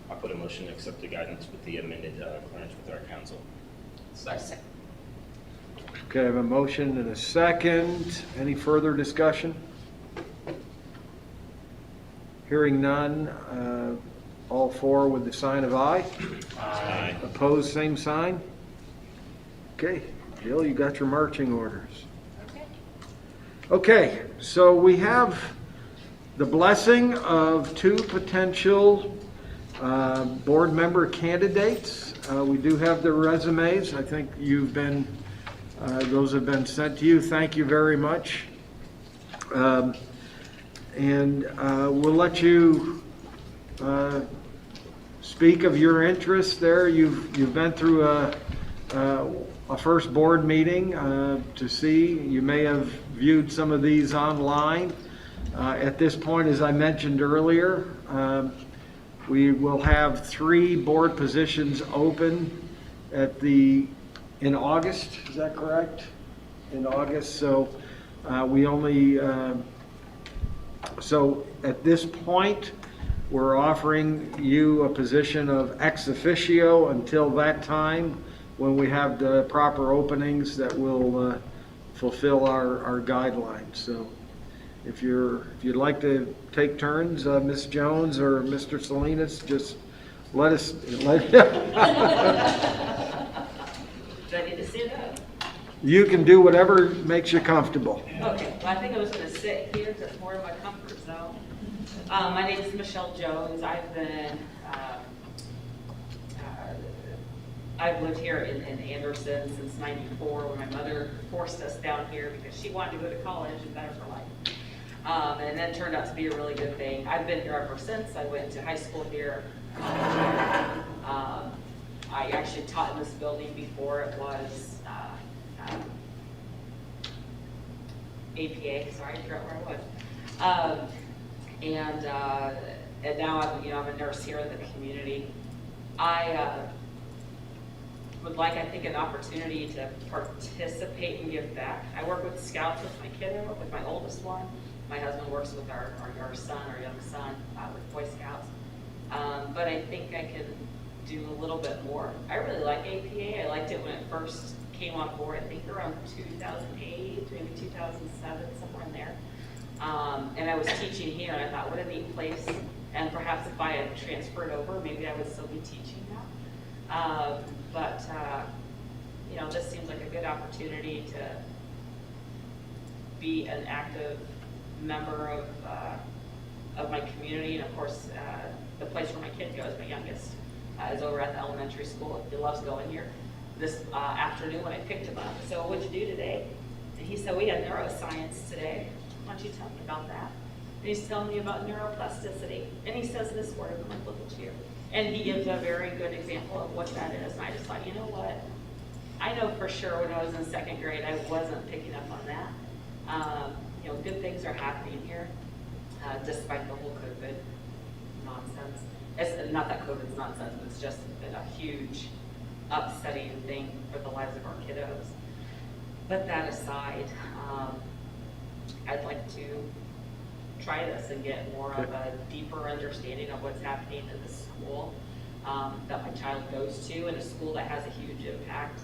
I'll put a motion to accept the guidance with the amended clearance with our council. Second. Okay, I have a motion and a second. Any further discussion? Hearing none, all four with the sign of aye. Aye. Opposed, same sign. Okay, Jill, you got your marching orders. Okay, so we have the blessing of two potential board member candidates. We do have the resumes. I think you've been, those have been sent to you. Thank you very much. And we'll let you speak of your interest there. You've been through a first board meeting to see. You may have viewed some of these online. At this point, as I mentioned earlier, we will have 3 board positions open in August. Is that correct? In August. So we only. So at this point, we're offering you a position of ex officio until that time when we have the proper openings that will fulfill our guidelines. So if you'd like to take turns, Ms. Jones or Mr. Salinas, just let us. Ready to sit up? You can do whatever makes you comfortable. Okay, well, I think I'm just gonna sit here, that's more of my comfort zone. My name is Michelle Jones. I've lived here in Anderson since '94 when my mother forced us down here because she wanted to go to college and better for life. And that turned out to be a really good thing. I've been here ever since. I went to high school here. I actually taught in this building before it was APA, sorry, I forgot where I was. And now I'm a nurse here in the community. I would like, I think, an opportunity to participate and give back. I work with Scouts with my kiddo, with my oldest one. My husband works with our son, our young son, with Boy Scouts. But I think I can do a little bit more. I really like APA. I liked it when it first came on board, I think around 2008, maybe 2007, somewhere in there. And I was teaching here, and I thought, what a neat place. And perhaps if I had transferred over, maybe I would still be teaching now. But this seems like a good opportunity to be an active member of my community. And of course, the place where my kid goes, my youngest, is over at the elementary school. He loves going here. This afternoon when I picked him up, I said, well, what'd you do today? And he said, we had neuroscience today. Why don't you tell me about that? And he's telling me about neuroplasticity. And he says this word, I'm like, look at you. And he gives a very good example of what that is. And I just thought, you know what? I know for sure when I was in 2nd grade, I wasn't picking up on that. Good things are happening here, despite the whole COVID nonsense. It's not that COVID's nonsense, it's just been a huge upsetting thing for the lives of our kiddos. But that aside, I'd like to try this and get more of a deeper understanding of what's happening in the school that my child goes to, and a school that has a huge impact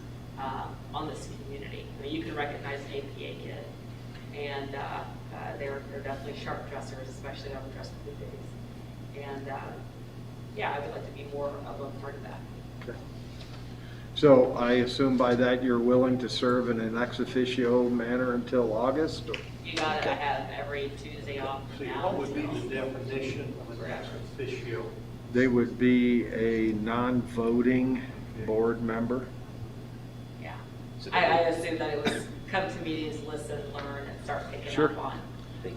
on this community. I mean, you can recognize an APA kid, and they're definitely sharp dressers, especially on the dress blue days. And I would like to be more of a part of that. Okay. So I assume by that you're willing to serve in an ex officio manner until August? Or? You got it. I have every Tuesday off See, now. what would be the definition of an ex officio They would be a non-voting board member. Yeah. I assumed that it was come to meetings, listen, learn, and start picking Sure. up on.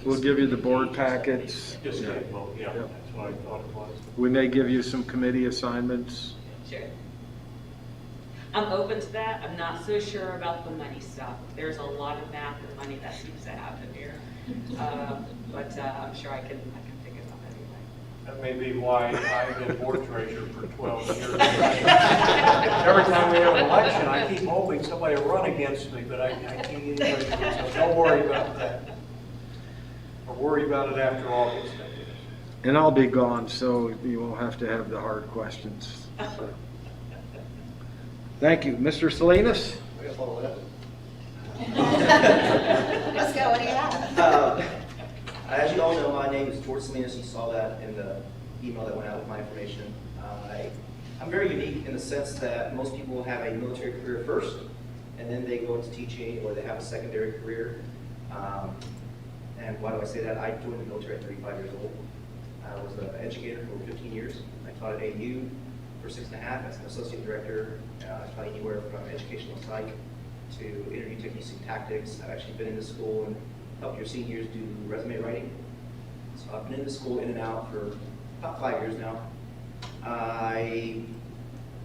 We'll give you the board packets. Just can't vote, yeah, that's what I thought it was. We may give you some committee assignments. Sure. I'm open to that. I'm not so sure about the money stuff. There's a lot of math and money that seems to happen here. But I'm sure I can figure it out anyway. That may be why I've been board treasurer for 12 years. Every time we have an election, I keep hoping somebody will run against me, but I can't get anybody to do it, so don't worry about that. Or worry about it after August, I guess. And I'll be gone, so you won't have to have the hard questions. So. Thank you. Mr. Salinas? We got all that. Let's go, what do you have? As you all know, my name is George Salinas. You saw that in the email that went out with my information. I'm very unique in the sense that most people have a military career first, and then they go into teaching, or they have a secondary career. And why do I say that? I joined the military at 35 years old. I was an educator for over 15 years. I taught at AU for 6.5 as an associate director. I taught anywhere from educational psych to interview techniques and tactics. I've actually been in the school and helped your seniors do resume writing. So I've been in the school in and out for about 5 years now. I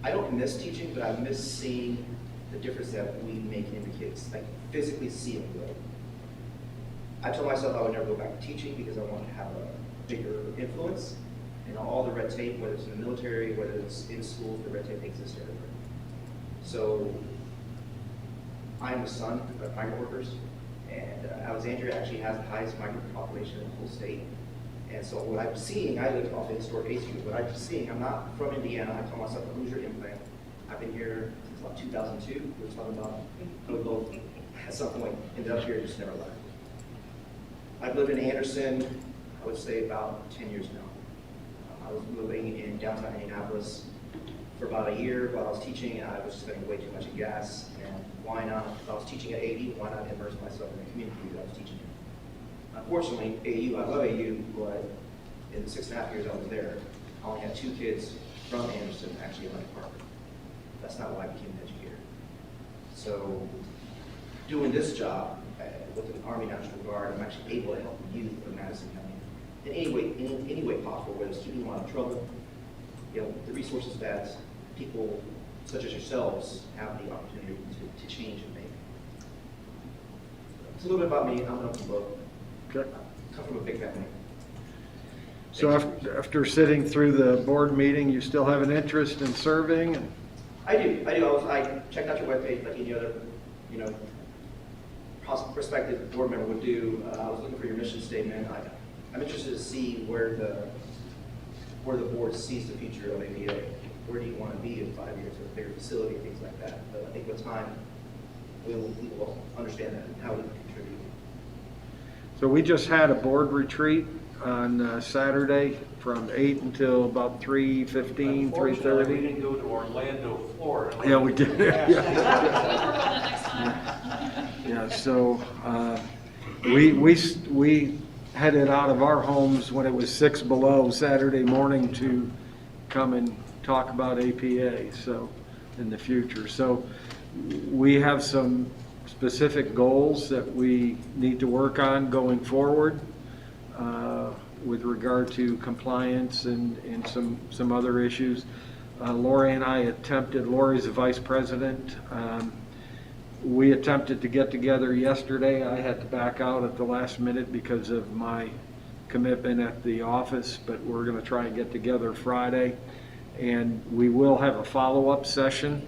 don't miss teaching, but I miss seeing the difference that we make in the kids, like physically see them grow. I told myself I would never go back to teaching because I wanted to have a bigger influence. And all the red tape, whether it's in the military, whether it's in schools, the red tape exists everywhere. So I'm the son of migrant workers, and Alexandria actually has the highest migrant population in the whole state. And so what I'm seeing, I live off the historic ACU, but I'm seeing, I'm not from Indiana, I call myself a Hoosier implant. I've been here since about 2002. We were talking about I would both at some point ended up here, just never left. I've lived in Anderson, I would say about 10 years now. I was living in downtown Indianapolis for about a year while I was teaching, and I was spending way too much in gas. And why not? If I was teaching at AU, why not immerse myself in the community that I was teaching in? Unfortunately, AU, I love AU, but in the 6.5 years I was there, I only had 2 kids from Anderson actually in my department. That's not why I became an educator. So doing this job with the Army National Guard, I'm actually able to help the youth of Madison County in any way possible, whether it's keeping them out of trouble, you know, the resources that people such as yourselves have the opportunity to change and make. It's a little bit about me. I'm an open book. Okay. I come from a big family. So after sitting through the board meeting, you still have an interest in serving? And I do. I checked out your webpage like any other, you know, prospective board member would do. I was looking for your mission statement. I'm interested to see where the board sees the future of ABA. Where do you want to be in 5 years with a bigger facility, things like that. But I think with time, we will understand that and how we can contribute. so we just had a board retreat on Saturday from 8 until about 3:15, Unfortunately, 3:30. we didn't go to Orlando, Florida. Yeah, we did. We're going next time. Yeah, so we headed out of our homes when it was 6 below Saturday morning to come and talk about APA, so in the future. So we have some specific goals that we need to work on going forward with regard to compliance and some other issues. Lori and I attempted, Lori's the vice president. We attempted to get together yesterday. I had to back out at the last minute because of my commitment at the office, but we're going to try and get together Friday. And we will have a follow-up session.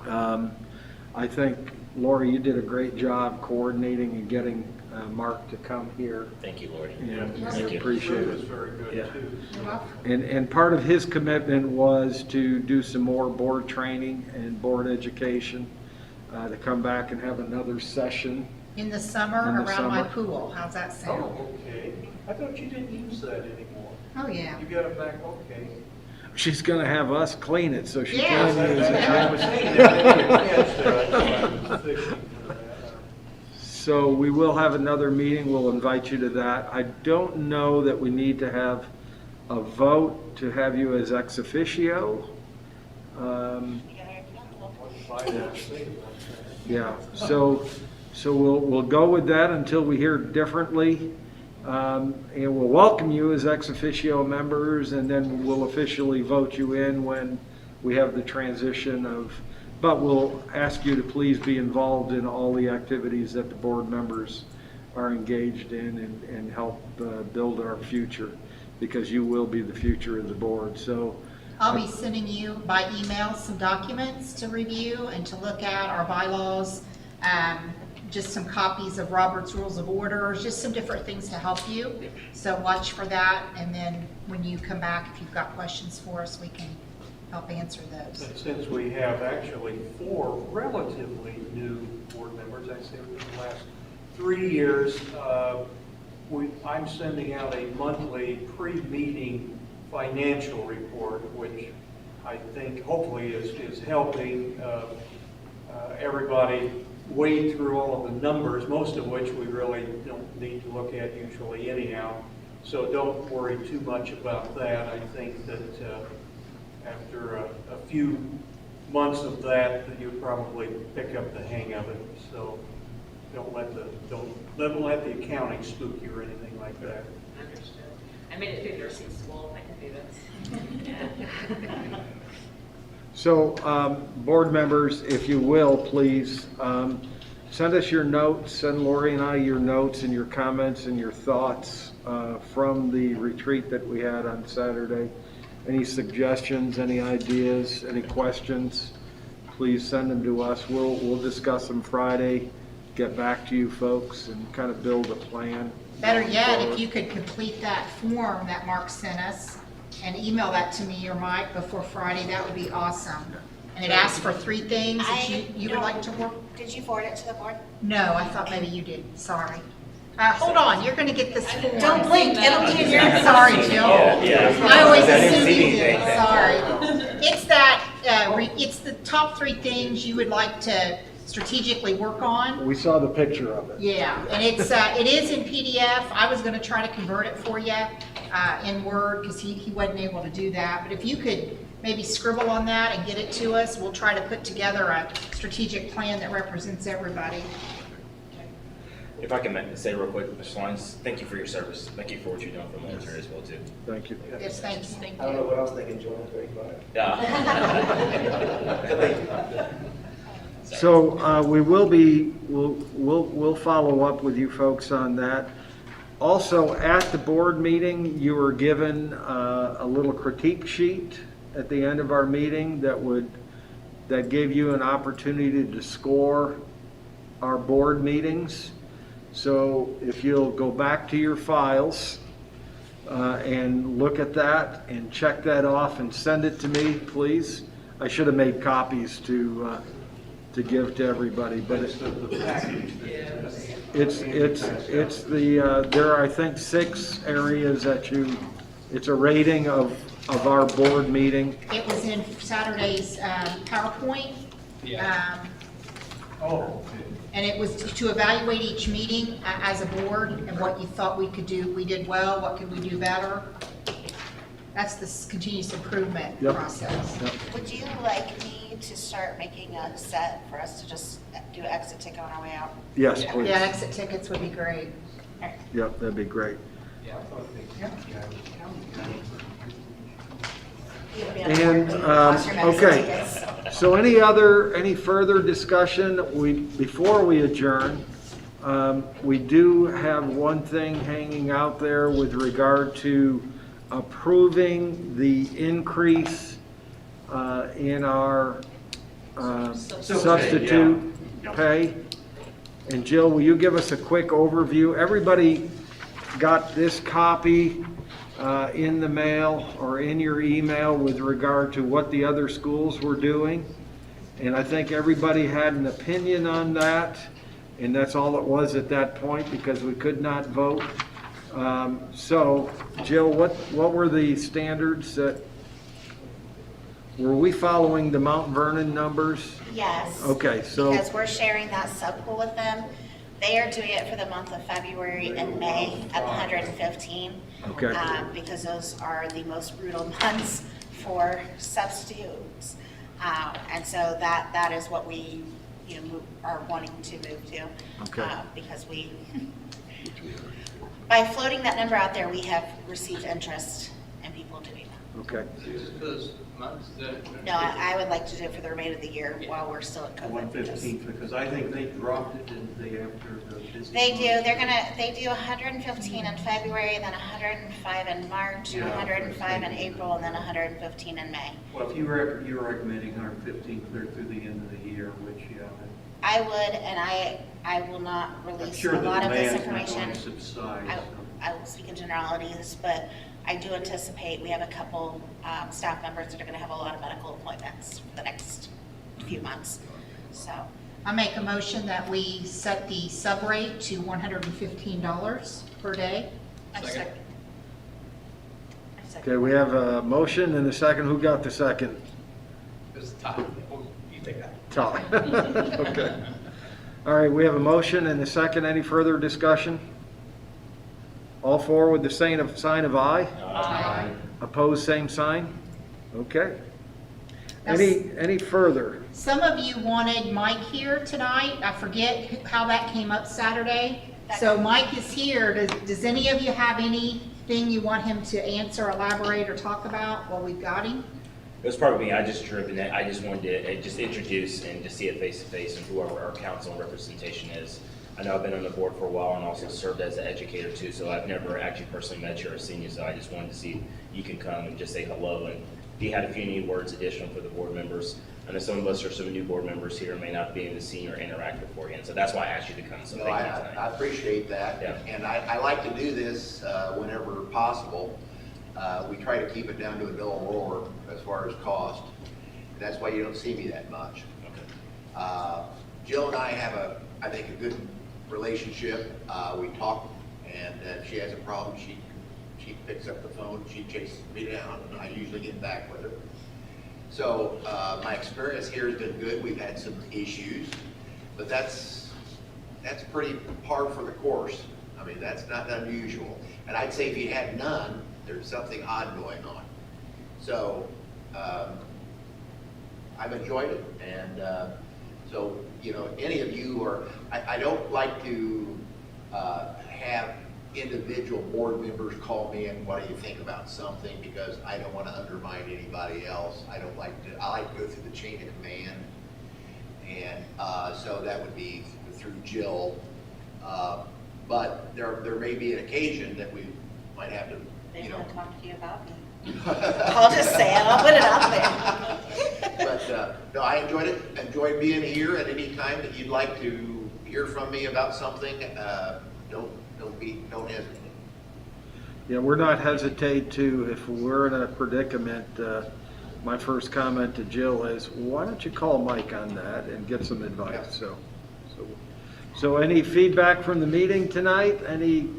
I think, Lori, you did a great job coordinating and getting Mark to come here. Thank you, Lori. And I Thank you. appreciate It it. was very good, Yeah. too. And part of his commitment was to do some more board training and board education, to come back and have another session. In the summer, In the around my summer. pool, how's that sound? Oh, okay. I thought you didn't use that anymore. Oh, yeah. You got it back, okay. She's gonna have us clean it, so she Yeah. can't use it. I was saying that, I didn't catch that. That's why I was fixing for that. So we will have another meeting. We'll invite you to that. I don't know that we need to have a vote to have you as ex officio. Yeah, so we'll go with that until we hear differently. And we'll welcome you as ex officio members, and then we'll officially vote you in when we have the transition of, but we'll ask you to please be involved in all the activities that the board members are engaged in and help build our future, because you will be the future of the board. So I'll be sending you by email some documents to review and to look at, our bylaws, just some copies of Robert's Rules of Order, just some different things to help you. So watch for that, and then when you come back, if you've got questions for us, we can help answer those. And since we have actually 4 relatively new board members, I'd say within the last 3 years, I'm sending out a monthly pre-meeting financial report, which I think hopefully is helping everybody wade through all of the numbers, most of which we really don't need to look at usually anyhow. So don't worry too much about that. I think that after a few months of that you'll probably pick up the hang of it. So don't let the accounting spook you or anything like that. Understood. I made it through nursing school, I can do this. So, board members, if you will, please, send us your notes, send Lori and I your notes and your comments and your thoughts from the retreat that we had on Saturday. Any suggestions, any ideas, any questions, please send them to us. We'll discuss them Friday, get back to you folks, and kind of build a plan. Better yet, if you could complete that form that Mark sent us and email that to me or Mike before Friday, that would be awesome. And it asks for 3 things that you would like to work. Did you forward it to the board? No, I thought maybe you did, sorry. Hold on, you're gonna get this form. Don't blink, it'll be in your. Sorry, Jill. Yeah. I always I didn't assume see you did, anything. sorry. It's that, it's the top 3 things you would like to strategically work on. We saw the picture of it. Yeah, and it is in PDF. I was gonna try to convert it for you in Word, because he wasn't able to do that. But if you could maybe scribble on that and get it to us, we'll try to put together a strategic plan that represents everybody. If I can say real quick, Mr. Lyons, thank you for your service. Thank you for what you've done for the military as well, too. Thank you. Yes, thank you. I don't know what I was thinking, Joel, 35. Yeah. So we'll follow up with you folks on that. Also, at the board meeting, you were given a little critique sheet at the end of our meeting that gave you an opportunity to score our board meetings. So if you'll go back to your files and look at that and check that off and send it to me, please. I should have made copies to give to everybody, but it's there are, I think, 6 areas that it's a rating of our board meeting. It was in Saturday's PowerPoint. And it was to evaluate each meeting as a board and what you thought we could do. We did well, what could we do better? That's this continuous improvement process. Yep. Would you like me to start making a set for us to just do exit ticket on our way out? Yes, please. Yeah, exit tickets would be great. Yep, that'd be great. And, okay, so any further discussion? Before we adjourn, we do have one thing hanging out there with regard to approving the increase in our substitute pay. And Jill, will you give us a quick overview? Everybody got this copy in the mail or in your email with regard to what the other schools were doing. And I think everybody had an opinion on that. And that's all it was at that point, because we could not vote. So, Jill, what were the standards that, were we following the Mount Vernon numbers? Yes. Okay, so. Because we're sharing that sub pool with them. They are doing it for the month of February and May at 115. Okay. Because those are the most brutal months for substitutes. And so that is what we, are wanting to move to. Okay. Because by floating that number out there, we have received interest in people doing that. Okay. Those months that. No, I would like to do it for the remainder of the year while we're still at COVID. 115th, because I think they dropped it in the day after the busy They month. do, they do 115 in February, then 105 in March, Yeah. 105 in April, and then 115 in May. Well, if you're recommending 115 clear through the end of the year, which, yeah, I would, and I will not I'm release sure a the lot of this demand's not going information. to subside. I- so. I will speak in generalities, but I do anticipate we have a couple staff members that are going to have a lot of medical appointments for the next few months. So, I make a motion that we set the sub rate to $115 per day. I second. Okay, we have a motion and a second. Who got the second? It was tough. You take that. Todd. Okay. All right, we have a motion and a second. Any further discussion? All four with the sign of aye? Aye. Opposed, same sign? Okay. Any further? Some of you wanted Mike here tonight. I forget how that came up Saturday. So Mike is here. Does any of you have anything you want him to answer, elaborate, or talk about while we've got him? It was probably me, I just driven it, I just wanted to just introduce and just see it face to face and who our council representation is. I know I've been on the board for a while and also served as an educator too, so I've never actually personally met you or seen you, so I just wanted to see if you can come and just say hello, and if you had a few new words additional for the board members. I know some of us are some new board members here and may not be able to see or interact beforehand, so that's why I asked you to come, so No, thank you I tonight. appreciate that. Yeah. And I like to do this whenever possible. We try to keep it down to a dull roar as far as cost. That's why you don't see me that much. Okay. Jill and I have I think a good relationship. We talk, and if she has a problem, she picks up the phone, she chases me down, and I usually get back with her. So my experience here has been good. We've had some issues, but that's pretty par for the course. I mean, that's not unusual. And I'd say if you had none, there's something odd going on. So I've enjoyed it, and so, any of you are, I don't like to have individual board members call me and what do you think about something, because I don't want to undermine anybody else. I like to go through the chain of command, and so that would be through Jill. But there may be an occasion that we might have to, they want to talk to you about me. I'll just say it, I'll put it out there. But no, I enjoyed being here. At any time that you'd like to hear from me about something, don't hesitate. Yeah, we're not hesitate to, if we're in a predicament, my first comment to Jill is, why don't you call Mike on that and get some advice? So any feedback from the meeting tonight? Any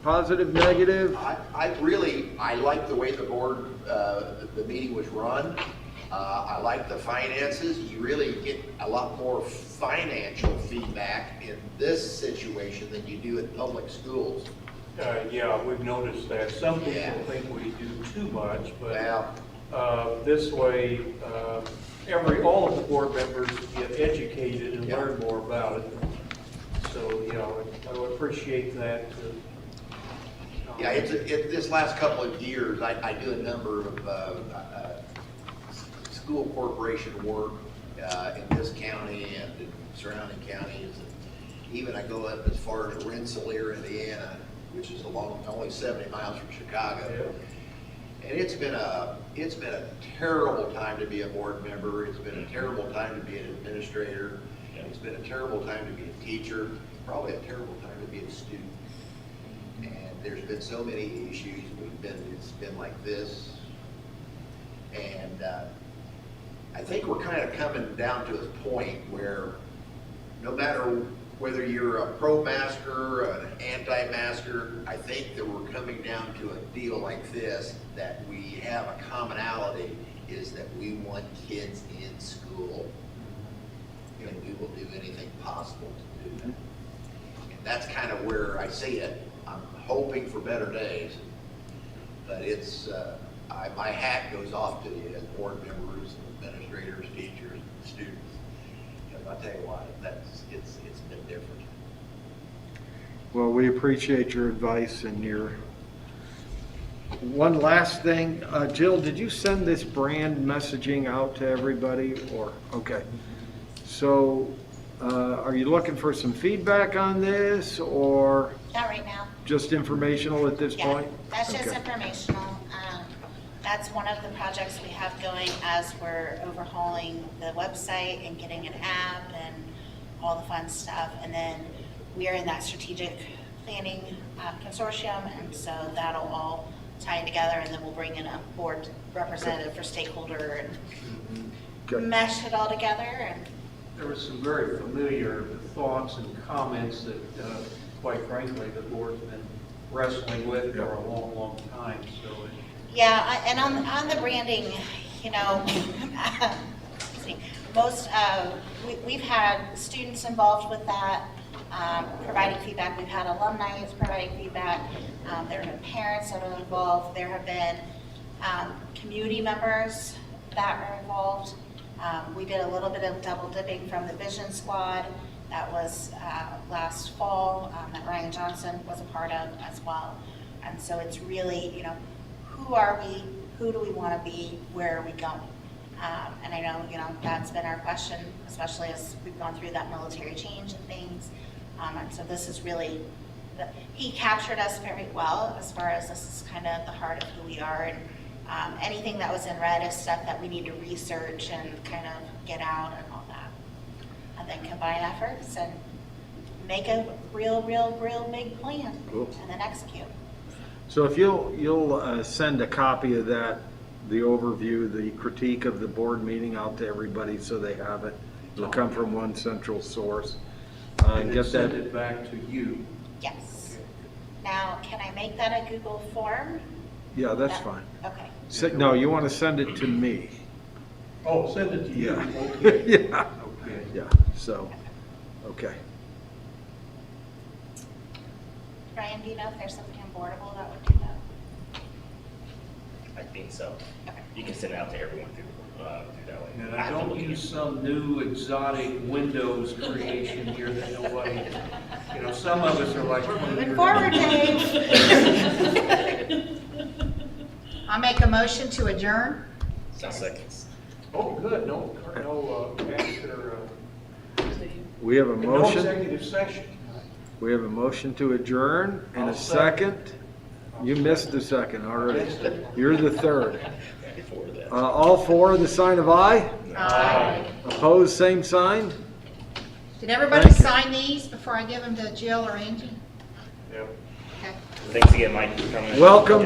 positive, negative? I like the way the board, the meeting was run. I like the finances. You really get a lot more financial feedback in this situation than you do in public schools. Yeah, we've noticed that. Some people Yeah. think we do too much, but Well, this way, all of the board members get educated and Yeah. learn more about it. So, I would appreciate that. yeah, this last couple of years, I do a number of school corporation work in this county and in surrounding counties. And even I go up as far as Rensselaer, Indiana, which is only 70 miles from Chicago. And it's been a terrible time to be a board member. It's been a terrible time to be an administrator. It's been a terrible time to be a teacher. Probably a terrible time to be a student. And there's been so many issues. It's been like this. And I think we're kind of coming down to a point where no matter whether you're a pro-masker, an anti-masker, I think that we're coming down to a deal like this, that we have a commonality, is that we want kids in school, and we will do anything possible to do that. that's kind of where I see it. I'm hoping for better days, but it's, my hat goes off to you as board members, administrators, teachers, students. Because I'll tell you what, it's been different. Well, we appreciate your advice and your, one last thing, Jill, did you send this brand messaging out to everybody or, okay. So, are you looking for some feedback on this or Not right now. just informational at this Yeah, point? that's just Okay. informational. That's one of the projects we have going as we're overhauling the website and getting an app and all the fun stuff. And then we are in that strategic planning consortium, and so that'll all tie together, and then we'll bring in a board representative for stakeholder and Okay. mesh it all together. And There were some very familiar thoughts and comments that, quite frankly, the board's been wrestling with for a long, long time, so. yeah, and on the branding, you know, excuse me, we've had students involved with that, providing feedback. We've had alumni providing feedback. There have been parents that are involved. There have been community members that are involved. We did a little bit of double dipping from the Vision Squad. That was last fall, that Ryan Johnson was a part of as well. And so it's really, you know, who are we? Who do we want to be? Where are we going? And I know, you know, that's been our question, especially as we've gone through that military change and things. And so this is really, he captured us very well as far as this is kind of the heart of who we are. And anything that was in red is stuff that we need to research and kind of get out and all that. And then combine efforts and make a real big plan. Cool. And then execute. So if you'll send a copy of that, the overview, the critique of the board meeting out to everybody so they have it. It'll come from one central source. And then Get send that. it back to you. Yes. Now, can I make that a Google form? Yeah, that's That- fine. Okay. No, you want to send it to me. Oh, send it to you. Yeah. Okay. Yeah. Okay. Yeah, so, okay. Brian, do you know if there's something on Boardable that would do that? I think so. Okay. You can send it out to everyone through that way. And I don't use some new exotic Windows creation here that nobody, you know, some of us are like. Moving forward, Dave. I'll make a motion to adjourn. Seconds. Oh, good, no, after, We have a no motion, executive session. we have a motion to adjourn and a I'll second. You missed the second already. You're the third. Before that. All four, the sign of aye. Aye. Opposed, same sign. Did everybody Thank you. sign these before I give them to Jill or Angie? Yeah. Okay. Thanks again, Mike, for coming. Welcome